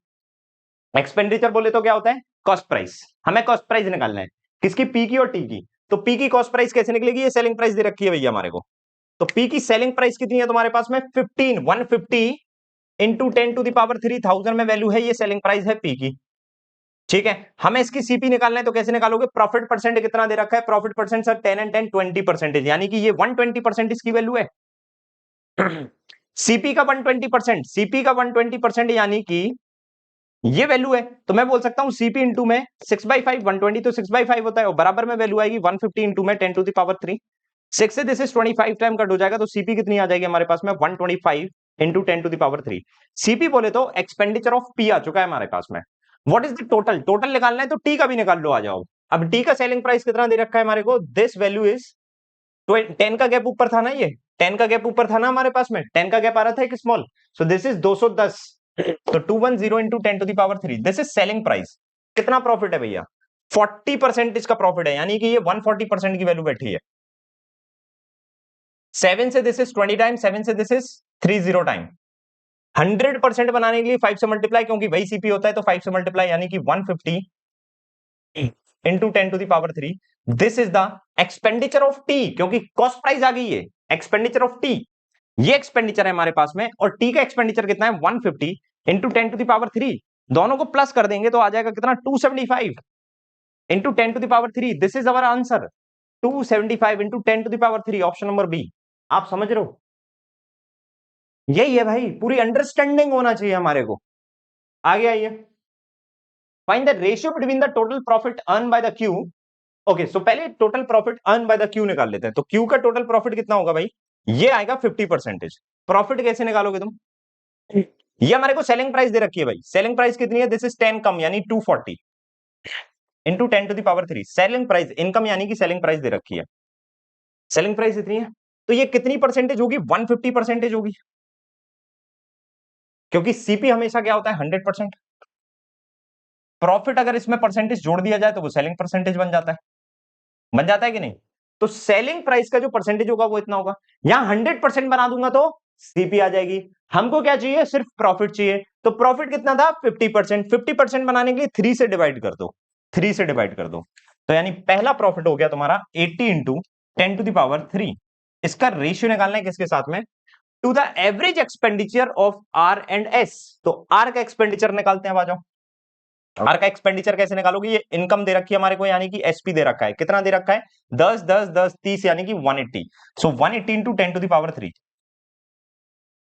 एक्सपेंडिचर बोले तो क्या होता है, कॉस्ट प्राइस। हमें कॉस्ट प्राइस निकालना है, किसकी, पी की और टी की। तो पी की कॉस्ट प्राइस कैसे निकलेगी, ये सेलिंग प्राइस दे रखी है भैया हमारे को। तो पी की सेलिंग प्राइस कितनी है तुम्हारे पास में, 150 इंटू 10 टू द पावर 3 1000 में वैल्यू है, ये सेलिंग प्राइस है पी की। ठीक है, हमें इसकी सीपी निकालना है, तो कैसे निकालोगे, प्रॉफिट परसेंट कितना दे रखा है, प्रॉफिट परसेंट सर 10 and 10 20%, यानी कि ये 120% इसकी वैल्यू है। सीपी का 120%, सीपी का 120%, यानी कि ये वैल्यू है। तो मैं बोल सकता हूं सीपी इंटू में 6/5, 120 तो 6/5 होता है, और बराबर में वैल्यू आएगी 150 इंटू में 10 टू द पावर 3। 6 से दिस इज 25 टाइम कट हो जाएगा, तो सीपी कितनी आ जाएगी हमारे पास में, 125 into 10 to the power 3। CP बोले तो एक्सपेंडिचर ऑफ पी आ चुका है हमारे पास में। What is the total, total निकालना है तो टी का भी निकाल लो, आ जाओ। अब टी का सेलिंग प्राइस कितना दे रखा है हमारे को, दिस वैल्यू इज 10 का गैप ऊपर था ना, ये 10 का गैप ऊपर था ना हमारे पास में, 10 का गैप आ रहा था एक स्मॉल, सो दिस इज 210, तो 210 into 10⁻³ this is selling price. कितना प्रॉफिट है भैया? 40% इसका प्रॉफिट है, यानी कि ये 140% की वैल्यू बैठी है। 7 से दिस इज 20 टाइम, 7 से दिस इज 30 टाइम। 100% बनाने के लिए 5 से मल्टीप्लाई, क्योंकि वही सीपी होता है, तो 5 से मल्टीप्लाई यानी कि 150 into 10⁻³ this is the expenditure of T, क्योंकि कॉस्ट प्राइस आ गई है, एक्सपेंडिचर ऑफ टी ये एक्सपेंडिचर है हमारे पास में, और टी का एक्सपेंडिचर कितना है 150 इंटू 10⁻³। दोनों को प्लस कर देंगे तो आ जाएगा कितना 275 into 10⁻³। This is our answer 275 into 10⁻³, option number B. आप समझ रहे हो? यही है भाई, पूरी अंडरस्टैंडिंग होना चाहिए हमारे को। आगे आइए, find the ratio between the total profit earn by the Q. Okay, so पहले total profit earn by the Q निकाल लेते हैं। तो क्यू का टोटल प्रॉफिट कितना होगा भाई? ये आएगा 50%। प्रॉफिट कैसे निकालोगे तुम? ये हमारे को सेलिंग प्राइस दे रखी है भाई, सेलिंग प्राइस कितनी है? दिस इज 10 कम, यानी 240 इंटू 10⁻³। सेलिंग प्राइस, इनकम यानी कि सेलिंग प्राइस दे रखी है, सेलिंग प्राइस इतनी है, तो ये कितनी परसेंटेज होगी? 150% होगी, क्योंकि सीपी हमेशा क्या होता है? 100%। प्रॉफिट अगर इसमें परसेंटेज जोड़ दिया जाए तो वो सेलिंग परसेंटेज बन जाता है, बन जाता है कि नहीं? तो सेलिंग प्राइस का जो परसेंटेज होगा वो इतना होगा। यहां 100% बना दूंगा तो सीपी आ जाएगी। हमको क्या चाहिए? सिर्फ प्रॉफिट चाहिए। तो प्रॉफिट कितना था? 50%। 50% बनाने के लिए 3 से डिवाइड कर दो, 3 से डिवाइड कर दो, तो यानी पहला प्रॉफिट हो गया तुम्हारा 80 इंटू 10⁻³। इसका रेशियो निकालना है किसके साथ में? To the average expenditure of R and S. तो आर का एक्सपेंडिचर निकालते हैं, आ जाओ। आर का एक्सपेंडिचर कैसे निकालोगे? ये इनकम दे रखी है हमारे को, यानी कि एसपी दे रखा है। कितना दे रखा है? 10 10 10 30, यानी कि 180। सो 180 इंटू 10⁻³।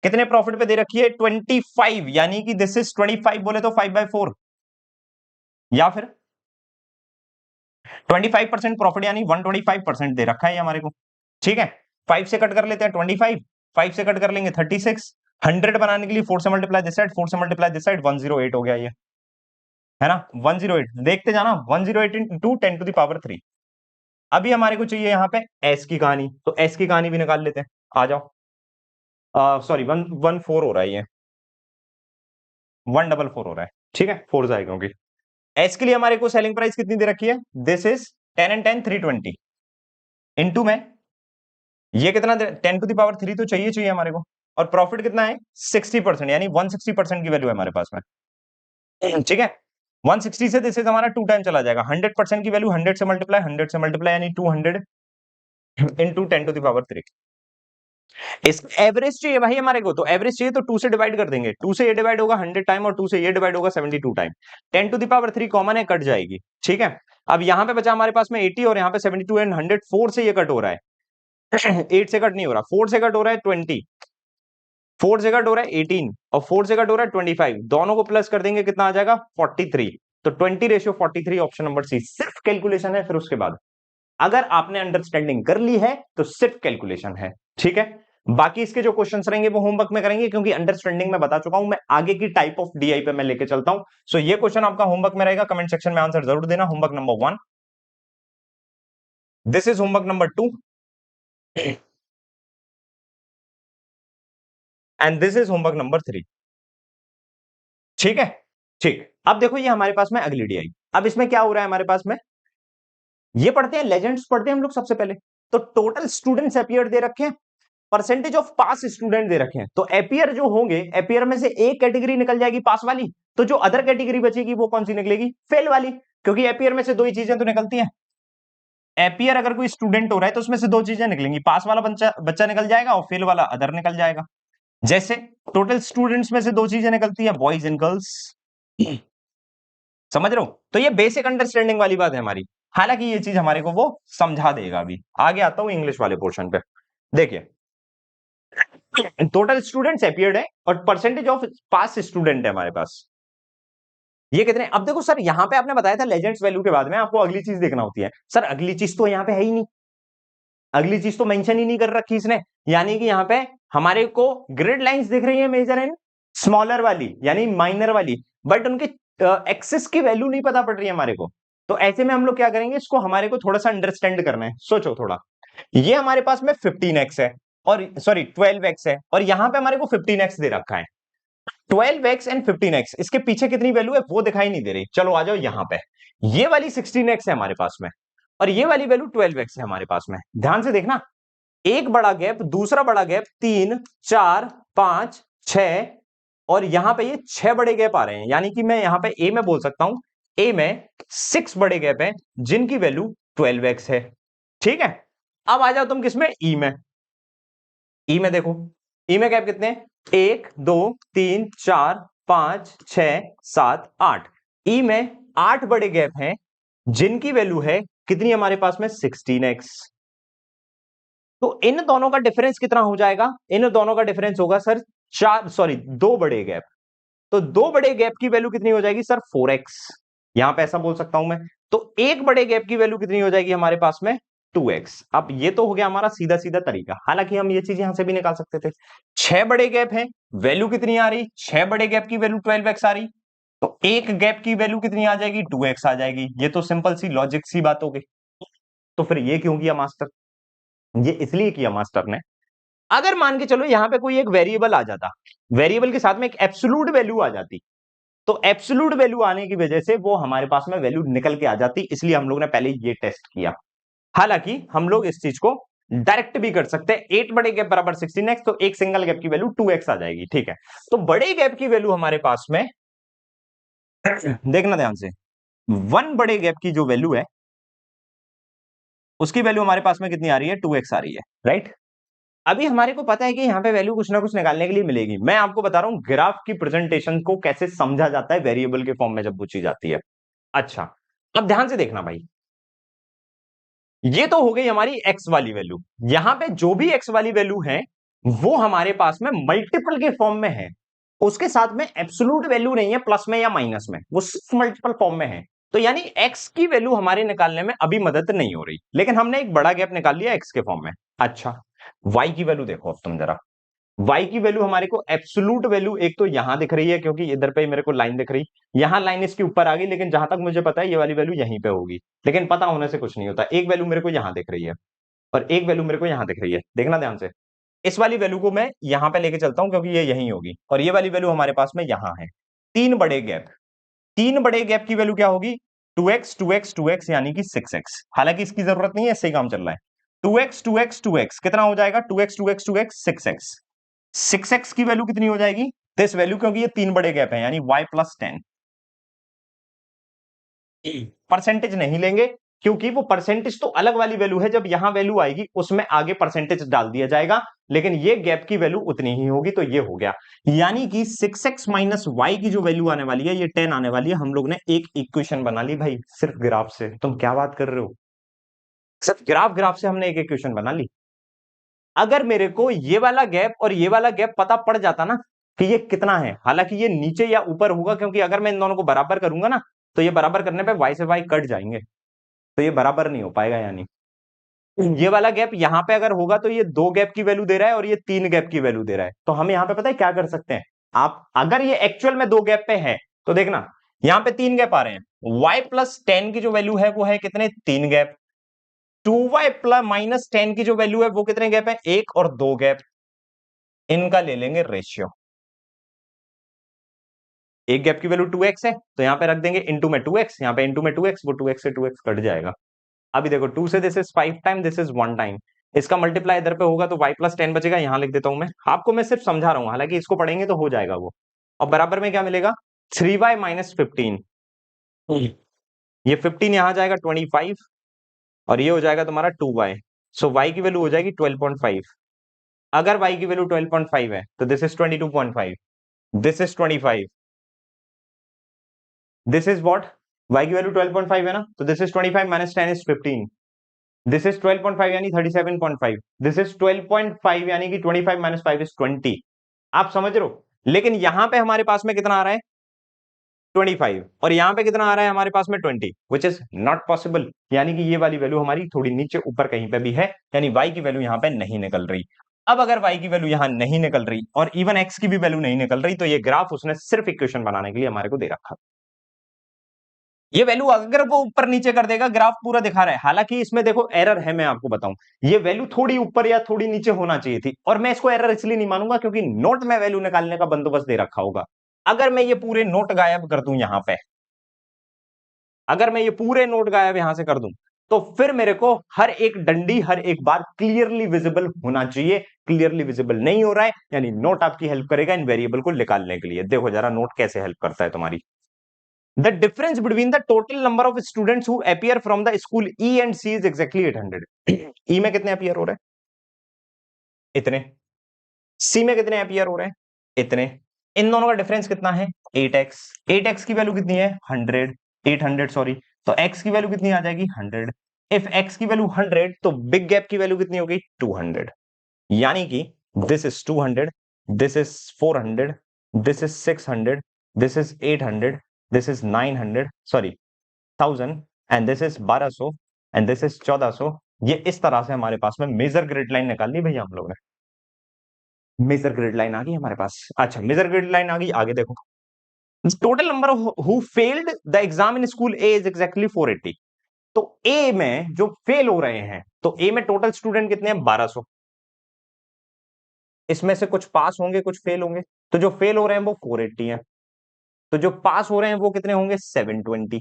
कितने प्रॉफिट पे दे रखी है? 25, यानी कि दिस इज 25 बोले तो 5/4, या फिर 25% प्रॉफिट, यानी 125% दे रखा है ये हमारे को। ठीक है, 5 से कट कर लेते हैं 25, 5 से कट कर लेंगे 36। 100 बनाने के लिए 4 से मल्टीप्लाई दिस साइड, 4 से मल्टीप्लाई दिस साइड, 108 हो गया ये, है ना? 108 देखते जाना, 108 इंटू 10⁻³। अभी हमारे को चाहिए यहाँ पे एस की कहानी, तो एस की कहानी भी निकाल लेते हैं, आ जाओ। सॉरी, 114 हो रहा है ये, 144 हो रहा है। ठीक है, 4 जाएगा, क्योंकि एस के लिए हमारे को सेलिंग प्राइस कितनी दे रखी है? दिस इज 10 एंड 10 320 इंटू में ये कितना 10⁻³ तो चाहिए चाहिए हमारे को, और प्रॉफिट कितना है? 60%, यानी 160% की वैल्यू है हमारे पास में। ठीक है, 160 से दिस इज हमारा 2 टाइम चला जाएगा। 100% की वैल्यू 100 से मल्टीप्लाई, 100 से मल्टीप्लाई, यानी 200 इंटू 10⁻³। इस एवरेज चाहिए भाई हमारे को, तो एवरेज चाहिए तो 2 से डिवाइड कर देंगे। 2 से ये डिवाइड होगा 100 टाइम, और 2 से ये डिवाइड होगा 72 टाइम। 10⁻³ कॉमन है, कट जाएगी। ठीक है, अब यहां पे बचा हमारे पास में 80, और यहाँ पे 72 एंड 100, 4 से ये कट हो रहा है। 8 से कट नहीं हो रहा, 4 से कट हो रहा है 20, 4 से कट हो रहा है 18, और 4 से कट हो रहा है 25। दोनों को प्लस कर देंगे, कितना आ जाएगा? 43। तो 20:43, ऑप्शन नंबर सी। सिर्फ कैलकुलेशन है, फिर उसके बाद अगर आपने अंडरस्टैंडिंग कर ली है तो सिर्फ कैलकुलेशन है। ठीक है, बाकी इसके जो क्वेश्चंस रहेंगे वो होमवर्क में करेंगे, क्योंकि अंडरस्टैंडिंग में बता चुका हूं मैं। आगे की टाइप ऑफ डीआई पे मैं लेके चलता हूं। सो ये क्वेश्चन आपका होमवर्क में रहेगा, कमेंट सेक्शन में आंसर जरूर देना। Homework number 1, this is homework number 2, and this is homework number 3। ठीक है, ठीक। अब देखो ये हमारे पास में अगली डीआई। अब इसमें क्या हो रहा है हमारे पास में? ये पढ़ते हैं, लेजेंड्स पढ़ते हैं हम लोग सबसे पहले। तो टोटल स्टूडेंट्स अपीयर दे रखे हैं, percentage of pass student they रखे हैं। तो एपियर जो होंगे, एपियर में से एक कैटेगरी निकल जाएगी पास वाली, तो जो अदर कैटेगरी बचेगी वो कौन सी निकलेगी? फेल वाली, क्योंकि एपियर में से दो ही चीजें तो निकलती हैं। एपियर अगर कोई स्टूडेंट हो रहा है तो उसमें से दो चीजें निकलेंगी, पास वाला बच्चा बच्चा निकल जाएगा, और फेल वाला अदर निकल जाएगा। जैसे टोटल स्टूडेंट्स में से दो चीजें निकलती है, बॉयज एंड गर्ल्स। समझ रहे हो? तो ये बेसिक अंडरस्टैंडिंग वाली बात है हमारी। हालांकि ये चीज हमारे को वो समझा देगा। अभी आगे आता हूं इंग्लिश वाले पोर्शन पे। देखिए, टोटल स्टूडेंट्स अपीयर्ड है, और परसेंटेज ऑफ पास स्टूडेंट है हमारे पास, ये कितने? अब देखो सर, यहां पे आपने बताया था लेजेंड्स वैल्यू के बाद में आपको अगली चीज देखना होती है। सर अगली चीज तो यहाँ पे है ही नहीं, अगली चीज तो मेंशन ही नहीं कर रखी इसने। यानी कि यहाँ पे हमारे को ग्रिड लाइंस दिख रही है, मेजर एंड स्मॉलर वाली, यानी माइनर वाली, बट उनके एक्सिस की वैल्यू नहीं पता पड़ रही है हमारे को। तो ऐसे में हम लोग क्या करेंगे, इसको हमारे को थोड़ा सा अंडरस्टैंड करना है। सोचो थोड़ा, ये हमारे पास में 15x है, और सॉरी 12x है, और यहां पे हमारे को 15x दे रखा है। 12x एंड 15x, इसके पीछे कितनी वैल्यू है वो दिखाई नहीं दे रही। चलो आ जाओ यहां पे, ये वाली 16x है हमारे पास में, और ये वाली वैल्यू 12x है हमारे पास में। ध्यान से देखना, एक बड़ा गैप, दूसरा बड़ा गैप, 3 4 5 6, और यहां पे ये 6 बड़े गैप आ रहे हैं, यानी कि मैं यहां पे ए में बोल सकता हूं, ए में 6 बड़े गैप हैं जिनकी वैल्यू 12x है। ठीक है, अब आ जाओ तुम किसमें, ई में। ई में देखो, ई में गैप कितने हैं, 1 2 3 4 5 6 7 8। ई में 8 बड़े गैप हैं जिनकी वैल्यू है कितनी हमारे पास में, 16x। तो इन दोनों का डिफरेंस कितना हो जाएगा, इन दोनों का डिफरेंस होगा सर दो बड़े गैप। तो दो बड़े गैप की वैल्यू कितनी हो जाएगी सर, 4x। यहां पे ऐसा बोल सकता हूं मैं। तो एक बड़े गैप की वैल्यू कितनी हो जाएगी हमारे पास में, 2x। अब ये तो हो गया हमारा सीधा सीधा तरीका, हालांकि हम ये चीज यहां से भी निकाल सकते थे। 6 बड़े गैप हैं, वैल्यू कितनी आ रही, 6 बड़े गैप की वैल्यू 12x आ रही, तो एक गैप की वैल्यू कितनी आ जाएगी, 2x आ जाएगी। ये तो सिंपल सी लॉजिक सी बात हो गई। तो फिर ये क्यों किया मास्टर, ये इसलिए किया मास्टर ने, अगर मान के चलो यहां पे कोई एक वेरिएबल आ जाता, वेरिएबल के साथ में एक एब्सोल्यूट वैल्यू आ जाती, तो एब्सोल्यूट वैल्यू आने की वजह से वो हमारे पास में वैल्यू निकल के आ जाती, इसलिए हम लोग ने पहले ये टेस्ट किया। हालांकि हम लोग इस चीज को डायरेक्ट भी कर सकते हैं, 8 बड़े गैप बराबर 16x, तो एक सिंगल गैप की वैल्यू 2x आ जाएगी। ठीक है, तो बड़े गैप की वैल्यू हमारे पास में देखना ध्यान से, 1 बड़े गैप की जो वैल्यू है उसकी वैल्यू हमारे पास में कितनी आ रही है, 2x आ रही है, राइट। अभी हमारे को पता है कि यहां पे वैल्यू कुछ ना कुछ निकालने के लिए मिलेगी। मैं आपको बता रहा हूं ग्राफ की प्रेजेंटेशन को कैसे समझा जाता है वेरिएबल के फॉर्म में जब पूछी जाती है। अच्छा, अब ध्यान से देखना भाई, ये तो हो गई हमारी एक्स वाली वैल्यू। यहां पे जो भी एक्स वाली वैल्यू है वो हमारे पास में मल्टीपल के फॉर्म में है, उसके साथ में एब्सोल्यूट वैल्यू नहीं है प्लस में या माइनस में, वो सिर्फ मल्टीपल फॉर्म में है। तो यानी एक्स की वैल्यू हमारे निकालने में अभी मदद नहीं हो रही, लेकिन हमने एक बड़ा गैप निकाल लिया एक्स के फॉर्म में। अच्छा, वाई की वैल्यू देखो अब तुम जरा, y की वैल्यू हमारे को एब्सोल्यूट वैल्यू एक तो यहां दिख रही है, क्योंकि इधर पे मेरे को लाइन दिख रही, यहां लाइन इसके ऊपर आ गई, लेकिन जहां तक मुझे पता है ये वाली वैल्यू यहीं पे होगी। लेकिन पता होने से कुछ नहीं होता, एक वैल्यू मेरे को यहां दिख रही है और एक वैल्यू मेरे को यहां दिख रही है, देखना ध्यान से। इस वाली वैल्यू को मैं यहां पे लेके चलता हूं क्योंकि ये यहीं होगी, और ये वाली वैल्यू हमारे पास में यहां है। तीन बड़े गैप, तीन बड़े गैप की वैल्यू क्या होगी, 2x 2x 2x यानी कि 6x। हालांकि इसकी जरूरत नहीं है, इससे ही काम चल रहा है। 2x 2x 2x कितना हो जाएगा, 2x 2x 2x 6x। 6x की वैल्यू कितनी हो जाएगी, दिस वैल्यू, क्योंकि ये तीन बड़े गैप हैं, यानी y+10। परसेंटेज नहीं लेंगे क्योंकि वो परसेंटेज तो अलग वाली वैल्यू है, जब यहां वैल्यू आएगी उसमें आगे परसेंटेज डाल दिया जाएगा, लेकिन ये गैप की वैल्यू उतनी ही होगी, तो ये हो गया। यानी कि 6x माइनस वाई की जो वैल्यू आने वाली है ये 10 आने वाली है। हम लोग ने एक इक्वेशन बना ली भाई, सिर्फ ग्राफ से। तुम क्या बात कर रहे हो, सिर्फ ग्राफ ग्राफ से हमने एक इक्वेशन बना ली। अगर मेरे को ये वाला गैप और ये वाला गैप पता पड़ जाता ना कि ये कितना है, हालांकि ये नीचे या ऊपर होगा, क्योंकि अगर मैं इन दोनों को बराबर करूंगा ना तो ये बराबर करने पे y से y कट जाएंगे, तो ये बराबर नहीं हो पाएगा। यानी ये वाला गैप यहां पे अगर होगा तो ये दो गैप की वैल्यू दे रहा है और ये तीन गैप की वैल्यू दे रहा है, तो हम यहां पे पता है क्या कर सकते हैं, आप अगर ये एक्चुअल में दो गैप पे है तो देखना यहां पे तीन गैप आ रहे हैं, y+10 की जो वैल्यू है वो है कितने, तीन गैप। 2y+-10 की जो वैल्यू है वो कितने गैप है, एक और दो गैप। इनका ले लेंगे रेशियो, एक गैप की वैल्यू 2x है तो यहां पे रख देंगे इनटू में 2x, यहां पे इनटू में 2x, वो 2x से 2x कट जाएगा। अभी देखो 2 से this is 5 time, this is 1 time, इसका मल्टीप्लाई इधर पे होगा तो y+10 बचेगा, यहां लिख देता हूं मैं, आपको मैं सिर्फ समझा रहा हूं, हालांकि इसको पढ़ेंगे तो हो जाएगा वो। और बराबर में क्या मिलेगा, 3y-15। ये 15 यहां जाएगा 25, और ये हो जाएगा तुम्हारा 2y। सो y की वैल्यू हो जाएगी 12.5। अगर y की वैल्यू 12.5 है तो this is 22.5, this is 25, this is what, y की वैल्यू 12.5 है ना, तो this is 25 minus 10 is 15, this is 12.5 यानी 37.5, दिस इज 12.5 यानी कि 25 माइनस 5 इज 20। आप समझ रहे हो, लेकिन यहां पे हमारे पास में कितना आ रहा है, 25, और यहां पे कितना आ रहा है हमारे पास में 20, विच इज नॉट पॉसिबल। यानी कि ये वाली वैल्यू हमारी थोड़ी नीचे ऊपर कहीं पे भी है, यानी y की वैल्यू यहां पे नहीं निकल रही। अब अगर y की वैल्यू यहां नहीं निकल रही और इवन x की भी वैल्यू नहीं निकल रही, तो ये ग्राफ उसने सिर्फ इक्वेशन बनाने के लिए हमारे को दे रखा। ये वैल्यू अगर वो ऊपर नीचे कर देगा, ग्राफ पूरा दिखा रहा है, हालांकि इसमें देखो एरर है, मैं आपको बताऊं, ये वैल्यू थोड़ी ऊपर या थोड़ी नीचे होना चाहिए थी, और मैं इसको एरर इसलिए नहीं मानूंगा क्योंकि नोट में वैल्यू निकालने का बंदोबस्त दे रखा होगा। अगर मैं ये पूरे नोट गायब कर दूं यहां पे, अगर मैं ये पूरे नोट गायब यहां से कर दूं, तो फिर मेरे को हर एक डंडी हर एक बार क्लियरली विजिबल होना चाहिए। क्लियरली विजिबल नहीं हो रहा है, यानी नोट आपकी हेल्प करेगा इन वेरिएबल को निकालने के लिए। देखो जरा नोट कैसे हेल्प करता है तुम्हारी। The difference between the total number of students who appear from the school E and C is exactly 800। E में कितने अपीयर हो रहे हैं? इतने। सी में कितने अपीयर हो रहे हैं? इतने। इन दोनों का डिफरेंस कितना है? 8x। 8x की वैल्यू कितनी है? 100। 800 सॉरी। तो x की वैल्यू कितनी आ जाएगी? 100। इफ x की वैल्यू 100 तो बिग गैप की वैल्यू कितनी हो गई? 200। यानी कि this is 200, this is 400, this is 600, this is 800, this is 900 sorry 1000, and this is 1200, and this is 1400। ये इस तरह से हमारे पास में मेजर ग्रिड लाइन निकाल ली भैया हम लोग ने। मेजर ग्रिड लाइन आ गई हमारे पास। अच्छा मेजर ग्रिड लाइन आ गई, आगे देखो। Total number who failed the exam in school A is exactly 480। तो ए में जो फेल हो रहे हैं, तो ए में टोटल स्टूडेंट कितने हैं? 1200। इसमें से कुछ पास होंगे कुछ फेल होंगे, तो जो फेल हो रहे हैं वो 480 है, तो जो पास हो रहे हैं वो कितने होंगे? 720।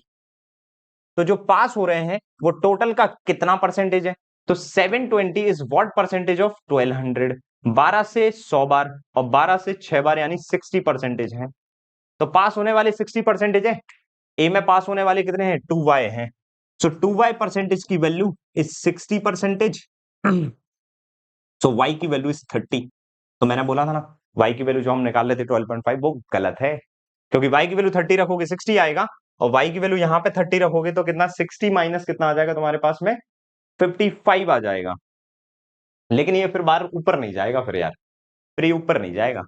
तो जो पास हो रहे हैं वो टोटल का कितना परसेंटेज है? तो 720 इज व्हाट परसेंटेज ऑफ 1200? 12 से 100 बार और 12 से 6 बार, यानी 60% है। तो पास होने वाले 60% है। ए में पास होने वाले कितने हैं? 2y हैं। सो 2y परसेंटेज की वैल्यू इज 60%। सो y की वैल्यू इज 30। तो मैंने बोला था ना, y की वैल्यू जो हम निकाल रहे थे 12.5 वो गलत है, क्योंकि y की वैल्यू 30 रखोगे 60 आएगा, और y की वैल्यू यहां पे 30 रखोगे तो कितना? 60 माइनस कितना आ जाएगा तुम्हारे पास में? 55 आ जाएगा। लेकिन ये फिर बार ऊपर नहीं जाएगा फिर यार, फिर ये ऊपर नहीं जाएगा।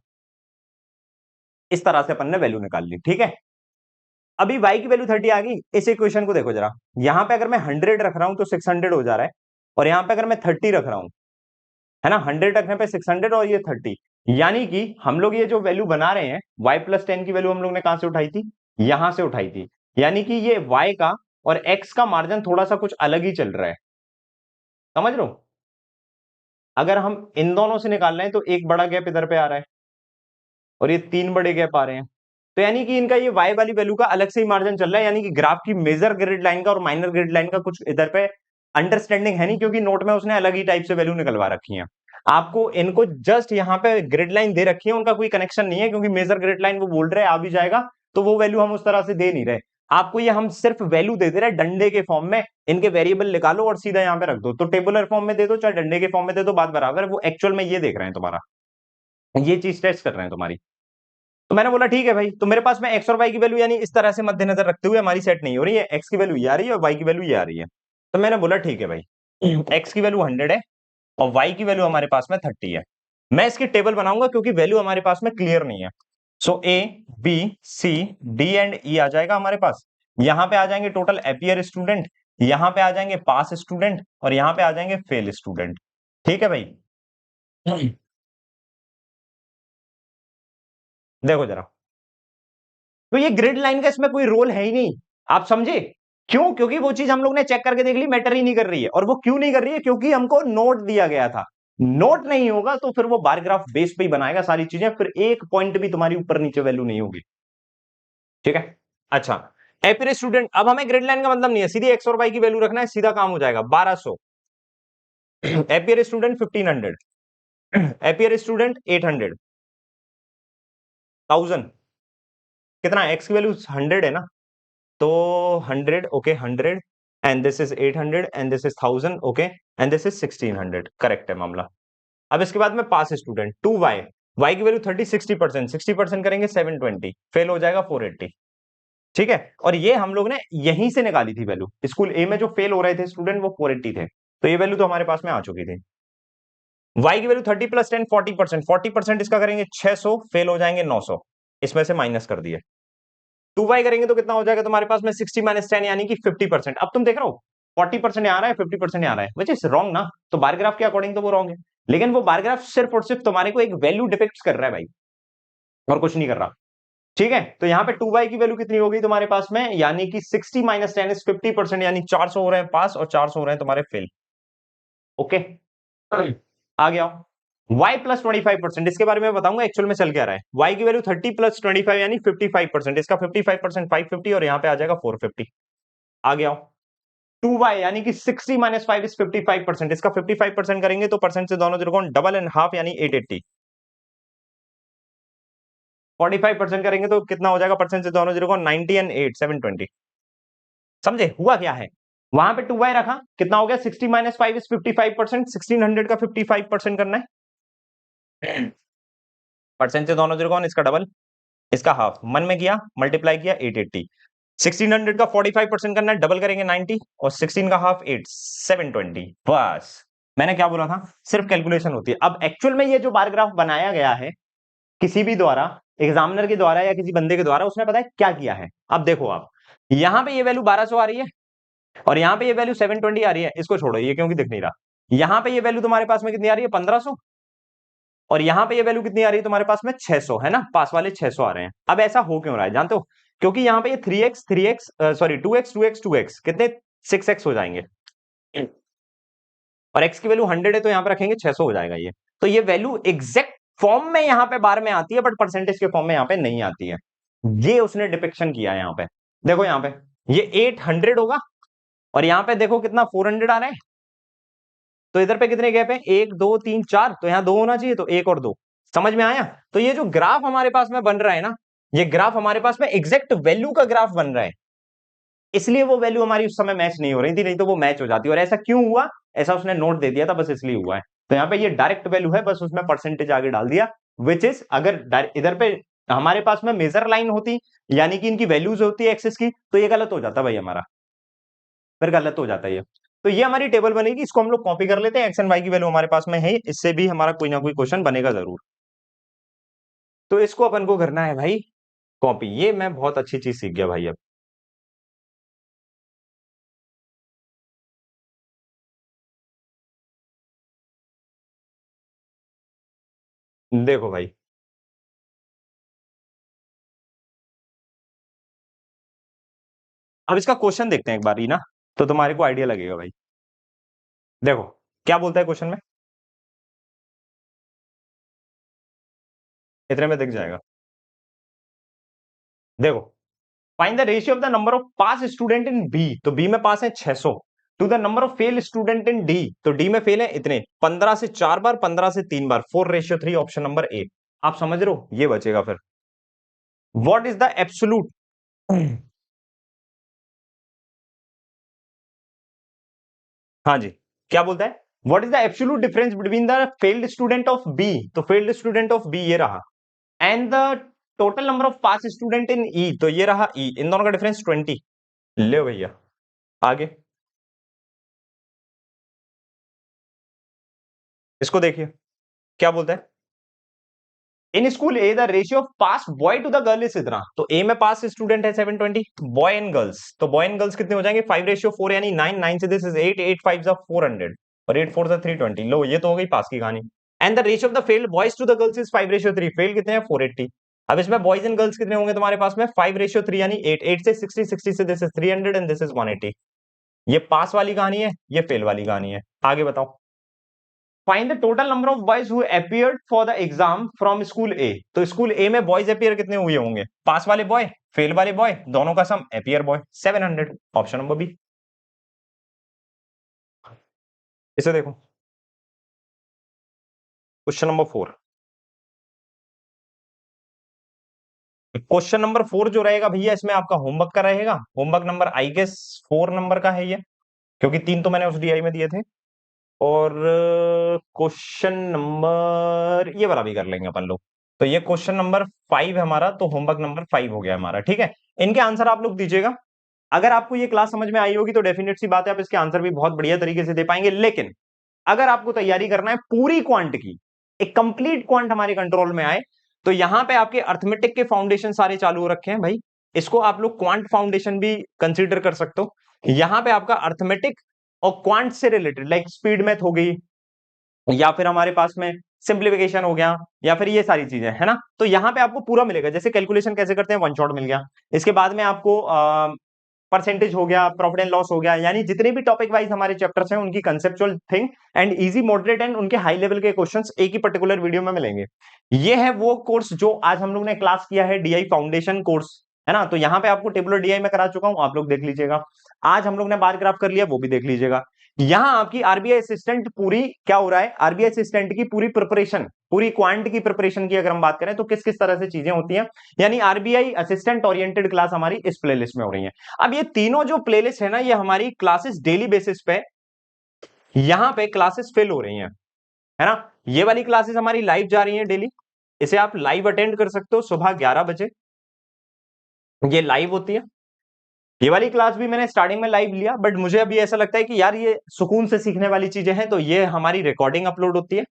इस तरह से अपन ने वैल्यू निकाल ली, ठीक है। अभी y की वैल्यू 30 आ गई। इस इक्वेशन को देखो जरा, यहां पे अगर मैं 100 रख रहा हूं तो 600 हो जा रहा है, और यहां पे अगर मैं 30 रख रहा हूं, है ना, 100 रखने पे 600 और ये 30, यानी कि हम लोग ये जो वैल्यू बना रहे हैं y+10 की वैल्यू हम लोग ने कहां से उठाई थी? यहां से उठाई थी। यानी कि ये y का और x का मार्जिन थोड़ा सा कुछ अलग ही चल रहा है, समझ लो। अगर हम इन दोनों से निकाल रहे हैं तो एक बड़ा गैप इधर पे आ रहा है, और ये 3 बड़े गैप आ रहे हैं, तो यानी कि इनका ये y वाली वैल्यू का अलग से ही मार्जिन चल रहा है। यानी कि ग्राफ की मेजर ग्रिड लाइन का और माइनर ग्रिड लाइन का कुछ इधर पे अंडरस्टैंडिंग है नहीं, क्योंकि नोट में उसने अलग ही टाइप से वैल्यू निकलवा रखी है। आपको इनको जस्ट यहाँ पे ग्रिड लाइन दे रखी है, उनका कोई कनेक्शन नहीं है, क्योंकि मेजर ग्रिड लाइन वो बोल रहे हैं आ भी जाएगा, तो वो वैल्यू हम उस तरह से दे नहीं रहे आपको। ये हम सिर्फ वैल्यू दे दे रहे हैं डंडे के फॉर्म में, इनके वेरिएबल निकालो और सीधा यहाँ पे रख दो। तो टेबुलर फॉर्म में दे दो चाहे डंडे के फॉर्म में दे दो, बात बराबर है। वो एक्चुअल में ये देख रहे हैं तुम्हारा, ये चीज टेस्ट कर रहे हैं तुम्हारी। तो मैंने बोला ठीक है भाई, तो मेरे पास में एक्स और वाई की वैल्यू यानी इस तरह से मद्देनजर रखते हुए हमारी सेट नहीं हो रही है, एक्स की वैल्यू ये आ रही है और वाई की वैल्यू ये आ रही है। तो मैंने बोला ठीक है भाई, एक्स की वैल्यू 100 है और वाई की वैल्यू हमारे पास में 30 है। मैं इसकी टेबल बनाऊंगा क्योंकि वैल्यू हमारे पास में क्लियर नहीं है। So A B C D and E आ जाएगा हमारे पास। यहां पे आ जाएंगे टोटल अपीयर स्टूडेंट, यहां पे आ जाएंगे पास स्टूडेंट, और यहां पे आ जाएंगे फेल स्टूडेंट। ठीक है भाई। देखो जरा, तो ये ग्रिड लाइन का इसमें कोई रोल है ही नहीं, आप समझे? क्यों? क्योंकि वो चीज हम लोग ने चेक करके देख ली, मैटर ही नहीं कर रही है। और वो क्यों नहीं कर रही है? क्योंकि हमको नोट दिया गया था। नोट नहीं होगा तो फिर वो बार ग्राफ बेस पे ही बनाएगा सारी चीजें, फिर एक पॉइंट भी तुम्हारी ऊपर नीचे वैल्यू नहीं होगी, ठीक है। अच्छा, एपीयर स्टूडेंट, अब हमें ग्रिड लाइन का मतलब नहीं है, सीधी एक्स और वाई की वैल्यू रखना है, सीधा काम हो जाएगा। 1200 एपीयर स्टूडेंट, 1500 एपीयर स्टूडेंट, 800, 1000। कितना? एक्स की वैल्यू 100 है ना, तो 100 okay, 100 and this is 800 and this is 1000 okay, and this is 1600, correct है मामला। अब इसके बाद में पास स्टूडेंट 2y, y की वैल्यू 30, 60%, 60% करेंगे 720, फेल हो जाएगा 480, ठीक है। और ये हम लोग ने यहीं से निकाली थी वैल्यू, स्कूल ए में जो फेल हो रहे थे स्टूडेंट वो 480 थे, तो ये वैल्यू तो हमारे पास में आ चुकी थी। y की वैल्यू 30+10 40%, 40% इसका करेंगे 600, फेल हो जाएंगे 900, इसमें से माइनस कर दिए। 2y करेंगे तो कितना हो जाएगा तुम्हारे पास में? 60-10 यानी कि 50%। अब तुम देख रहे हो 40% आ रहा है, 50% आ रहा है, विच इज रॉन्ग ना। तो बार ग्राफ के अकॉर्डिंग तो वो रॉन्ग है, लेकिन वो बार ग्राफ सिर्फ और सिर्फ तुम्हारे को एक वैल्यू डिपिक्ट कर रहा है भाई, और कुछ नहीं कर रहा। ठीक है, तो यहाँ पे 2y की वैल्यू कितनी हो गई तुम्हारे पास में, यानी कि 60 माइनस 10 इज 50%, यानी 400 हो रहे हैं पास और 400 हो रहे हैं तुम्हारे फेल। ओके, आ गया। y प्लस 25%, इसके बारे में बताऊंगा एक्चुअल में चल क्या रहा है। y की वैल्यू 30 प्लस 25 यानी 55%, इसका 55% 550 और यहाँ पे आ जाएगा 450। आ गया। 2y यानी कि 60 माइनस 5 इज 55%, इसका 55% करेंगे तो परसेंट से दोनों जीरो डबल एंड हाफ यानी 880। 45% करेंगे तो कितना हो जाएगा, परसेंट से दोनों जीरो को 90 एंड 8 720। समझे हुआ क्या है, वहां पे 2y रखा, कितना हो गया 60 माइनस 5 इज 55%, 1600 का 55% करना है। परसेंट से दोनों जीरो कौन, इसका डबल इसका हाफ, मन में किया मल्टीप्लाई किया 880। 1600 का 45% करना है, डबल करेंगे 90 और 16 का हाफ 8 720। बस मैंने क्या बोला था, सिर्फ कैलकुलेशन होती है। अब एक्चुअल में ये जो बार ग्राफ बनाया गया है किसी भी द्वारा, एग्जामिनर के द्वारा या किसी बंदे के द्वारा, उसने पता है क्या किया है। अब देखो आप, यहां पे ये वैल्यू 1200 आ रही है और यहां पे ये वैल्यू 720 आ रही है, इसको छोड़ो ये क्योंकि दिख नहीं रहा। यहां पे ये वैल्यू तुम्हारे पास में कितनी आ रही है 1500 और यहां पे ये वैल्यू कितनी आ रही है तुम्हारे पास में 600, है ना, पास वाले 600 आ रहे हैं। अब ऐसा हो क्यों रहा है जानते हो, क्योंकि यहां पे ये 3x सॉरी 2x कितने 6x हो जाएंगे और x की वैल्यू 100 है तो यहां पे रखेंगे 600 हो जाएगा ये। तो ये वैल्यू एग्जैक्ट फॉर्म में यहां पे बार में आती है बट परसेंटेज के फॉर्म में यहां पे नहीं आती है। ये उसने डिपिक्शन किया है यहां पे। देखो यहां पे ये 800 होगा और यहां पे देखो कितना 400 आ रहा है, तो इधर पे कितने गैप है, 1 2 3 4, तो यहां 2 होना चाहिए, तो 1 और 2। समझ में आया। तो ये जो ग्राफ हमारे पास में बन रहा है ना, ये ग्राफ हमारे पास में एग्जैक्ट वैल्यू का ग्राफ बन रहा है, इसलिए वो वैल्यू हमारी उस समय मैच नहीं हो रही थी, नहीं तो वो मैच हो जाती। और ऐसा क्यों हुआ, ऐसा उसने नोट दे दिया था, बस इसलिए हुआ है। तो यहाँ पे ये डायरेक्ट वैल्यू है, बस उसमें परसेंटेज आगे डाल दिया, विच इज अगर इधर पे हमारे पास में मेजर लाइन होती, यानी कि इनकी वैल्यूज होती है एक्सेस की, तो ये गलत हो जाता भाई हमारा, फिर गलत हो जाता है ये। तो ये हमारी टेबल बनेगी, इसको हम लोग कॉपी कर लेते हैं, एक्स एंड वाई की वैल्यू हमारे पास में है, इससे भी हमारा कोई ना कोई क्वेश्चन बनेगा जरूर। तो इसको अपन को करना है भाई कॉपी। ये मैं बहुत अच्छी चीज सीख गया भाई अब। देखो भाई, अब इसका क्वेश्चन देखते हैं एक बार ही ना, तो तुम्हारे को आइडिया लगेगा भाई। देखो क्या बोलता है क्वेश्चन में, इतने में दिख जाएगा। देखो, find the ratio of the number of pass student in B, तो बी में पास है 600, to the number of fail student in D, तो डी में फेल है इतने, 15 से 4 बार, 15 से 3 बार, 4:3, ऑप्शन नंबर ए। आप समझ रहे हो, ये बचेगा फिर। व्हाट इज द एब्सोल्यूट, हाँ जी, क्या बोलता है, what is the absolute difference between the failed student of B, तो फेल्ड स्टूडेंट ऑफ बी ये रहा, and the total number of pass student in E, तो ये रहा ई, इन दोनों का डिफरेंस 20। ले भैया आगे, इसको देखिए क्या बोलता है। In school A the ratio of pass boy to the girl is इतना, तो ए में पास स्टूडेंट है 720, बॉय एंड गर्ल्स, तो बॉय एंड गर्ल्स कितने हो जाएंगे 5:4 यानी 9, 9 से दिस इज 8, 8 5 जा 400 और 8 4 जा 320। लो ये तो हो गई पास की कहानी। And the ratio of the failed boys to the girls is 5:3, fail कितने हैं 480। अब इसमें बॉयज एंड गर्ल्स कितने होंगे तुम्हारे पास में 5:3 यानी 8, 8 से 60, 60 से this is 300 and this is 180। ये पास वाली कहानी है, ये फेल वाली कहानी है। आगे बताओ, find the total number of boys who appeared for the exam from school A, तो स्कूल ए में बॉयज अपीयर कितने हुए होंगे, पास वाले बॉय फेल वाले बॉय दोनों का sum appear boy 700, option number B. इसे देखो, क्वेश्चन नंबर 4, क्वेश्चन नंबर 4 जो रहेगा भैया, इसमें आपका होमवर्क का रहेगा, homework number I guess 4 number का है ये, क्योंकि 3 तो मैंने उस डीआई में दिए थे। और क्वेश्चन नंबर ये वाला भी कर लेंगे अपन लोग। तो ये क्वेश्चन नंबर 5 है हमारा, तो होमवर्क नंबर 5 हो गया हमारा, ठीक है। इनके आंसर आप लोग दीजिएगा। अगर आपको ये क्लास समझ में आई होगी तो डेफिनेट सी बात है आप इसके आंसर भी बहुत बढ़िया तरीके से दे पाएंगे। लेकिन अगर आपको तैयारी करना है पूरी क्वांट की, एक कंप्लीट क्वांट हमारे कंट्रोल में आए, तो यहां पे आपके अर्थमेटिक के फाउंडेशन सारे चालू हो रखे हैं भाई। इसको आप लोग क्वांट फाउंडेशन भी कंसीडर कर सकते हो। यहां पे आपका अर्थमेटिक और क्वांट से रिलेटेड लाइक स्पीड मैथ हो गई, या फिर हमारे पास में सिंप्लीफिकेशन हो गया, या फिर ये सारी चीजें है ना। तो यहाँ पे आपको पूरा मिलेगा, जैसे कैलकुलेशन कैसे करते हैं, वन शॉट मिल गया। इसके बाद में आपको परसेंटेज हो गया, प्रॉफिट एंड लॉस हो गया, यानी जितने भी टॉपिक वाइज हमारे चैप्टर्स हैं उनकी conceptual thing and easy moderate and उनके हाई लेवल के क्वेश्चंस एक ही पर्टिकुलर वीडियो में मिलेंगे। ये है वो कोर्स जो आज हम लोग ने क्लास किया है, डीआई फाउंडेशन कोर्स, है ना। तो यहाँ पे आपको टेबुलर डीआई में करा चुका हूं, आप लोग देख लीजिएगा। आज हम लोग ने बार ग्राफ कर लिया, वो भी देख लीजिएगा। यहाँ आपकी आरबीआई असिस्टेंट पूरी क्या हो रहा है, आरबीआई असिस्टेंट की पूरी प्रिपरेशन, पूरी क्वांट की प्रिपरेशन की अगर हम बात करें तो किस किस तरह से चीजें होती हैं, यानी आरबीआई असिस्टेंट ओरिएंटेड क्लास हमारी इस प्लेलिस्ट में हो रही है। अब ये तीनों जो प्लेलिस्ट है ना, ये हमारी क्लासेस डेली बेसिस पे यहां पे क्लासेस फिल हो रही हैं, है ना। ये वाली क्लासेस हमारी लाइव जा रही हैं डेली, इसे आप लाइव अटेंड कर सकते हो सुबह 11 बजे, ये लाइव होती है। ये वाली क्लास भी मैंने स्टार्टिंग में लाइव लिया, बट मुझे अभी ऐसा लगता है कि यार ये सुकून से सीखने वाली चीजें हैं, तो ये हमारी रिकॉर्डिंग अपलोड होती है,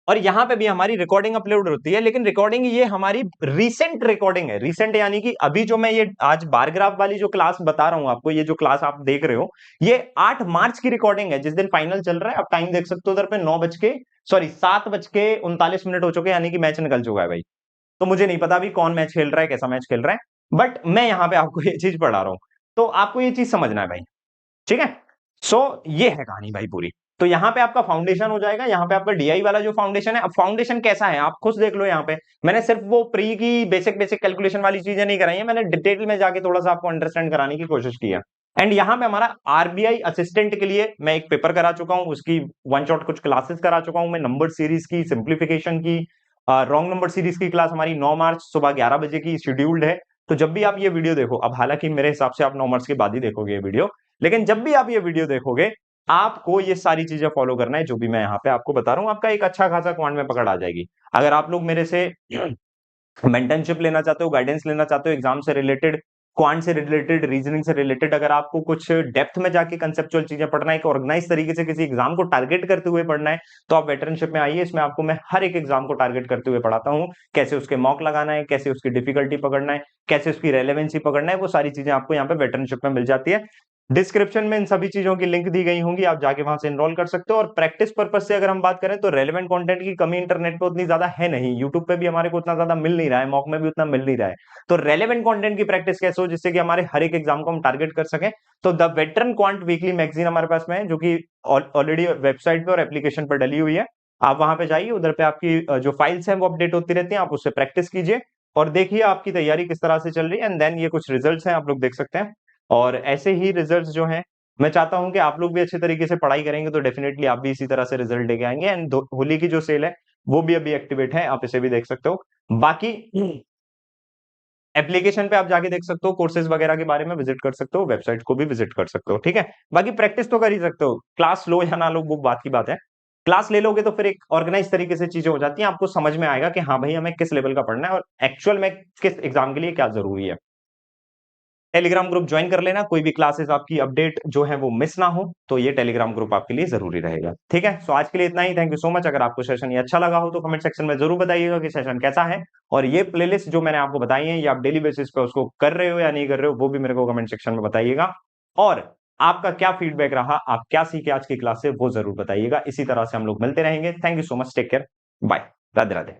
और यहां पे भी हमारी रिकॉर्डिंग अपलोड होती है। लेकिन रिकॉर्डिंग ये हमारी रीसेंट रिकॉर्डिंग है, रीसेंट यानी कि अभी जो मैं ये आज बार ग्राफ वाली जो क्लास बता रहा हूं आपको, ये जो क्लास आप देख रहे हो, ये 8 मार्च की रिकॉर्डिंग है, जिस दिन फाइनल चल रहा है। आप टाइम देख सकते हो उधर पे 7:39 हो चुके, यानी कि मैच निकल चुका है भाई। तो मुझे नहीं पता अभी कौन मैच खेल रहा है, कैसा मैच खेल रहा है, बट मैं यहां पे आपको ये चीज पढ़ा रहा हूं, तो आपको ये चीज समझना है भाई, ठीक है। सो ये है कहानी भाई पूरी। तो यहाँ पे आपका फाउंडेशन हो जाएगा, यहाँ पे आपका डीआई वाला जो फाउंडेशन है। अब फाउंडेशन कैसा है आप खुद देख लो, यहाँ पे मैंने सिर्फ वो प्री की बेसिक बेसिक कैलकुलेशन वाली चीजें नहीं कराई है, मैंने डिटेल में जाके थोड़ा सा आपको अंडरस्टैंड कराने की कोशिश की है। एंड यहाँ पे हमारा आरबीआई असिस्टेंट के लिए मैं एक पेपर करा चुका हूँ, उसकी वन शॉट कुछ क्लासेस करा चुका हूँ मैं, नंबर सीरीज की, सिंप्लीफिकेशन की, रॉन्ग नंबर सीरीज की क्लास हमारी 9 मार्च सुबह 11 बजे की शेड्यूल्ड है। तो जब भी आप ये वीडियो देखो, अब हालांकि मेरे हिसाब से आप 9 मार्च के बाद ही देखोगे ये वीडियो, लेकिन जब भी आप ये वीडियो देखोगे, आपको ये सारी चीजें फॉलो करना है जो भी मैं यहाँ पे आपको बता रहा हूँ, आपका एक अच्छा खासा क्वांट में पकड़ आ जाएगी। अगर आप लोग मेरे से मेंटरशिप लेना चाहते हो, गाइडेंस लेना चाहते हो, एग्जाम से रिलेटेड, क्वांट से रिलेटेड, रीजनिंग से रिलेटेड, अगर आपको कुछ डेप्थ में जाके कंसेप्चुअल चीजें पढ़ना है, ऑर्गेनाइज तरीके से किसी एग्जाम को टारगेट करते हुए पढ़ना है, तो आप वेटरनशिप में आइए। इसमें आपको मैं हर एक एग्जाम को टारगेट करते हुए पढ़ाता हूँ, कैसे उसके मॉक लगाना है, कैसे उसकी डिफिकल्टी पकड़ना है, कैसे उसकी रेलेवेंसी पकड़ना है, वो सारी चीजें आपको यहाँ पे वेटरनशिप में मिल जाती है। डिस्क्रिप्शन में इन सभी चीजों की लिंक दी गई होंगी, आप जाके वहां से एनरोल कर सकते हो। और प्रैक्टिस पर्पज से अगर हम बात करें तो रेलेवेंट कंटेंट की कमी इंटरनेट पे उतनी ज्यादा है नहीं, यूट्यूब पे भी हमारे को उतना ज्यादा मिल नहीं रहा है, मॉक में भी उतना मिल नहीं रहा है। तो रेलेवेंट कंटेंट की प्रैक्टिस कैसे हो, जिससे कि हमारे हर एक एग्जाम को हम टारगेट कर सकें, तो the veteran quant weekly magazine हमारे पास में है, जो कि ऑलरेडी वेबसाइट पे और एप्लीकेशन पर डली हुई है। आप वहां पे जाइए, उधर पे आपकी जो फाइल्स हैं वो अपडेट होती रहती हैं, आप उससे प्रैक्टिस कीजिए और देखिए आपकी तैयारी किस तरह से चल रही है। एंड देन ये कुछ रिजल्ट्स हैं, आप लोग देख सकते हैं। और ऐसे ही रिजल्ट्स जो हैं, मैं चाहता हूं कि आप लोग भी अच्छे तरीके से पढ़ाई करेंगे, तो डेफिनेटली आप भी इसी तरह से रिजल्ट लेके आएंगे। एंड होली की जो सेल है वो भी अभी एक्टिवेट है, आप इसे भी देख सकते हो। बाकी एप्लीकेशन पे आप जाके देख सकते हो, कोर्सेज वगैरह के बारे में विजिट कर सकते हो, वेबसाइट को भी विजिट कर सकते हो, ठीक है। बाकी प्रैक्टिस तो कर ही सकते हो, क्लास लो या ना लो वो बात की बात है। क्लास ले लोगे तो फिर एक ऑर्गेनाइज तरीके से चीजें हो जाती हैं, आपको समझ में आएगा कि हाँ भाई हमें किस लेवल का पढ़ना है और एक्चुअल में किस एग्जाम के लिए क्या जरूरी है। टेलीग्राम ग्रुप ज्वाइन कर लेना, कोई भी क्लासेस आपकी अपडेट जो है वो मिस ना हो, तो ये टेलीग्राम ग्रुप आपके लिए जरूरी रहेगा, ठीक है। सो आज के लिए इतना ही, थैंक यू सो मच। अगर आपको सेशन ये अच्छा लगा हो तो कमेंट सेक्शन में जरूर बताइएगा कि सेशन कैसा है, और ये प्लेलिस्ट जो मैंने आपको बताई है, ये आप डेली बेसिस पे उसको कर रहे हो या नहीं कर रहे हो, वो भी मेरे को कमेंट सेक्शन में बताइएगा। और आपका क्या फीडबैक रहा, आप क्या सीखे आज की क्लास से, वो जरूर बताइएगा। इसी तरह से हम लोग मिलते रहेंगे। Thank you so much, take care, bye, Radhe Radhe.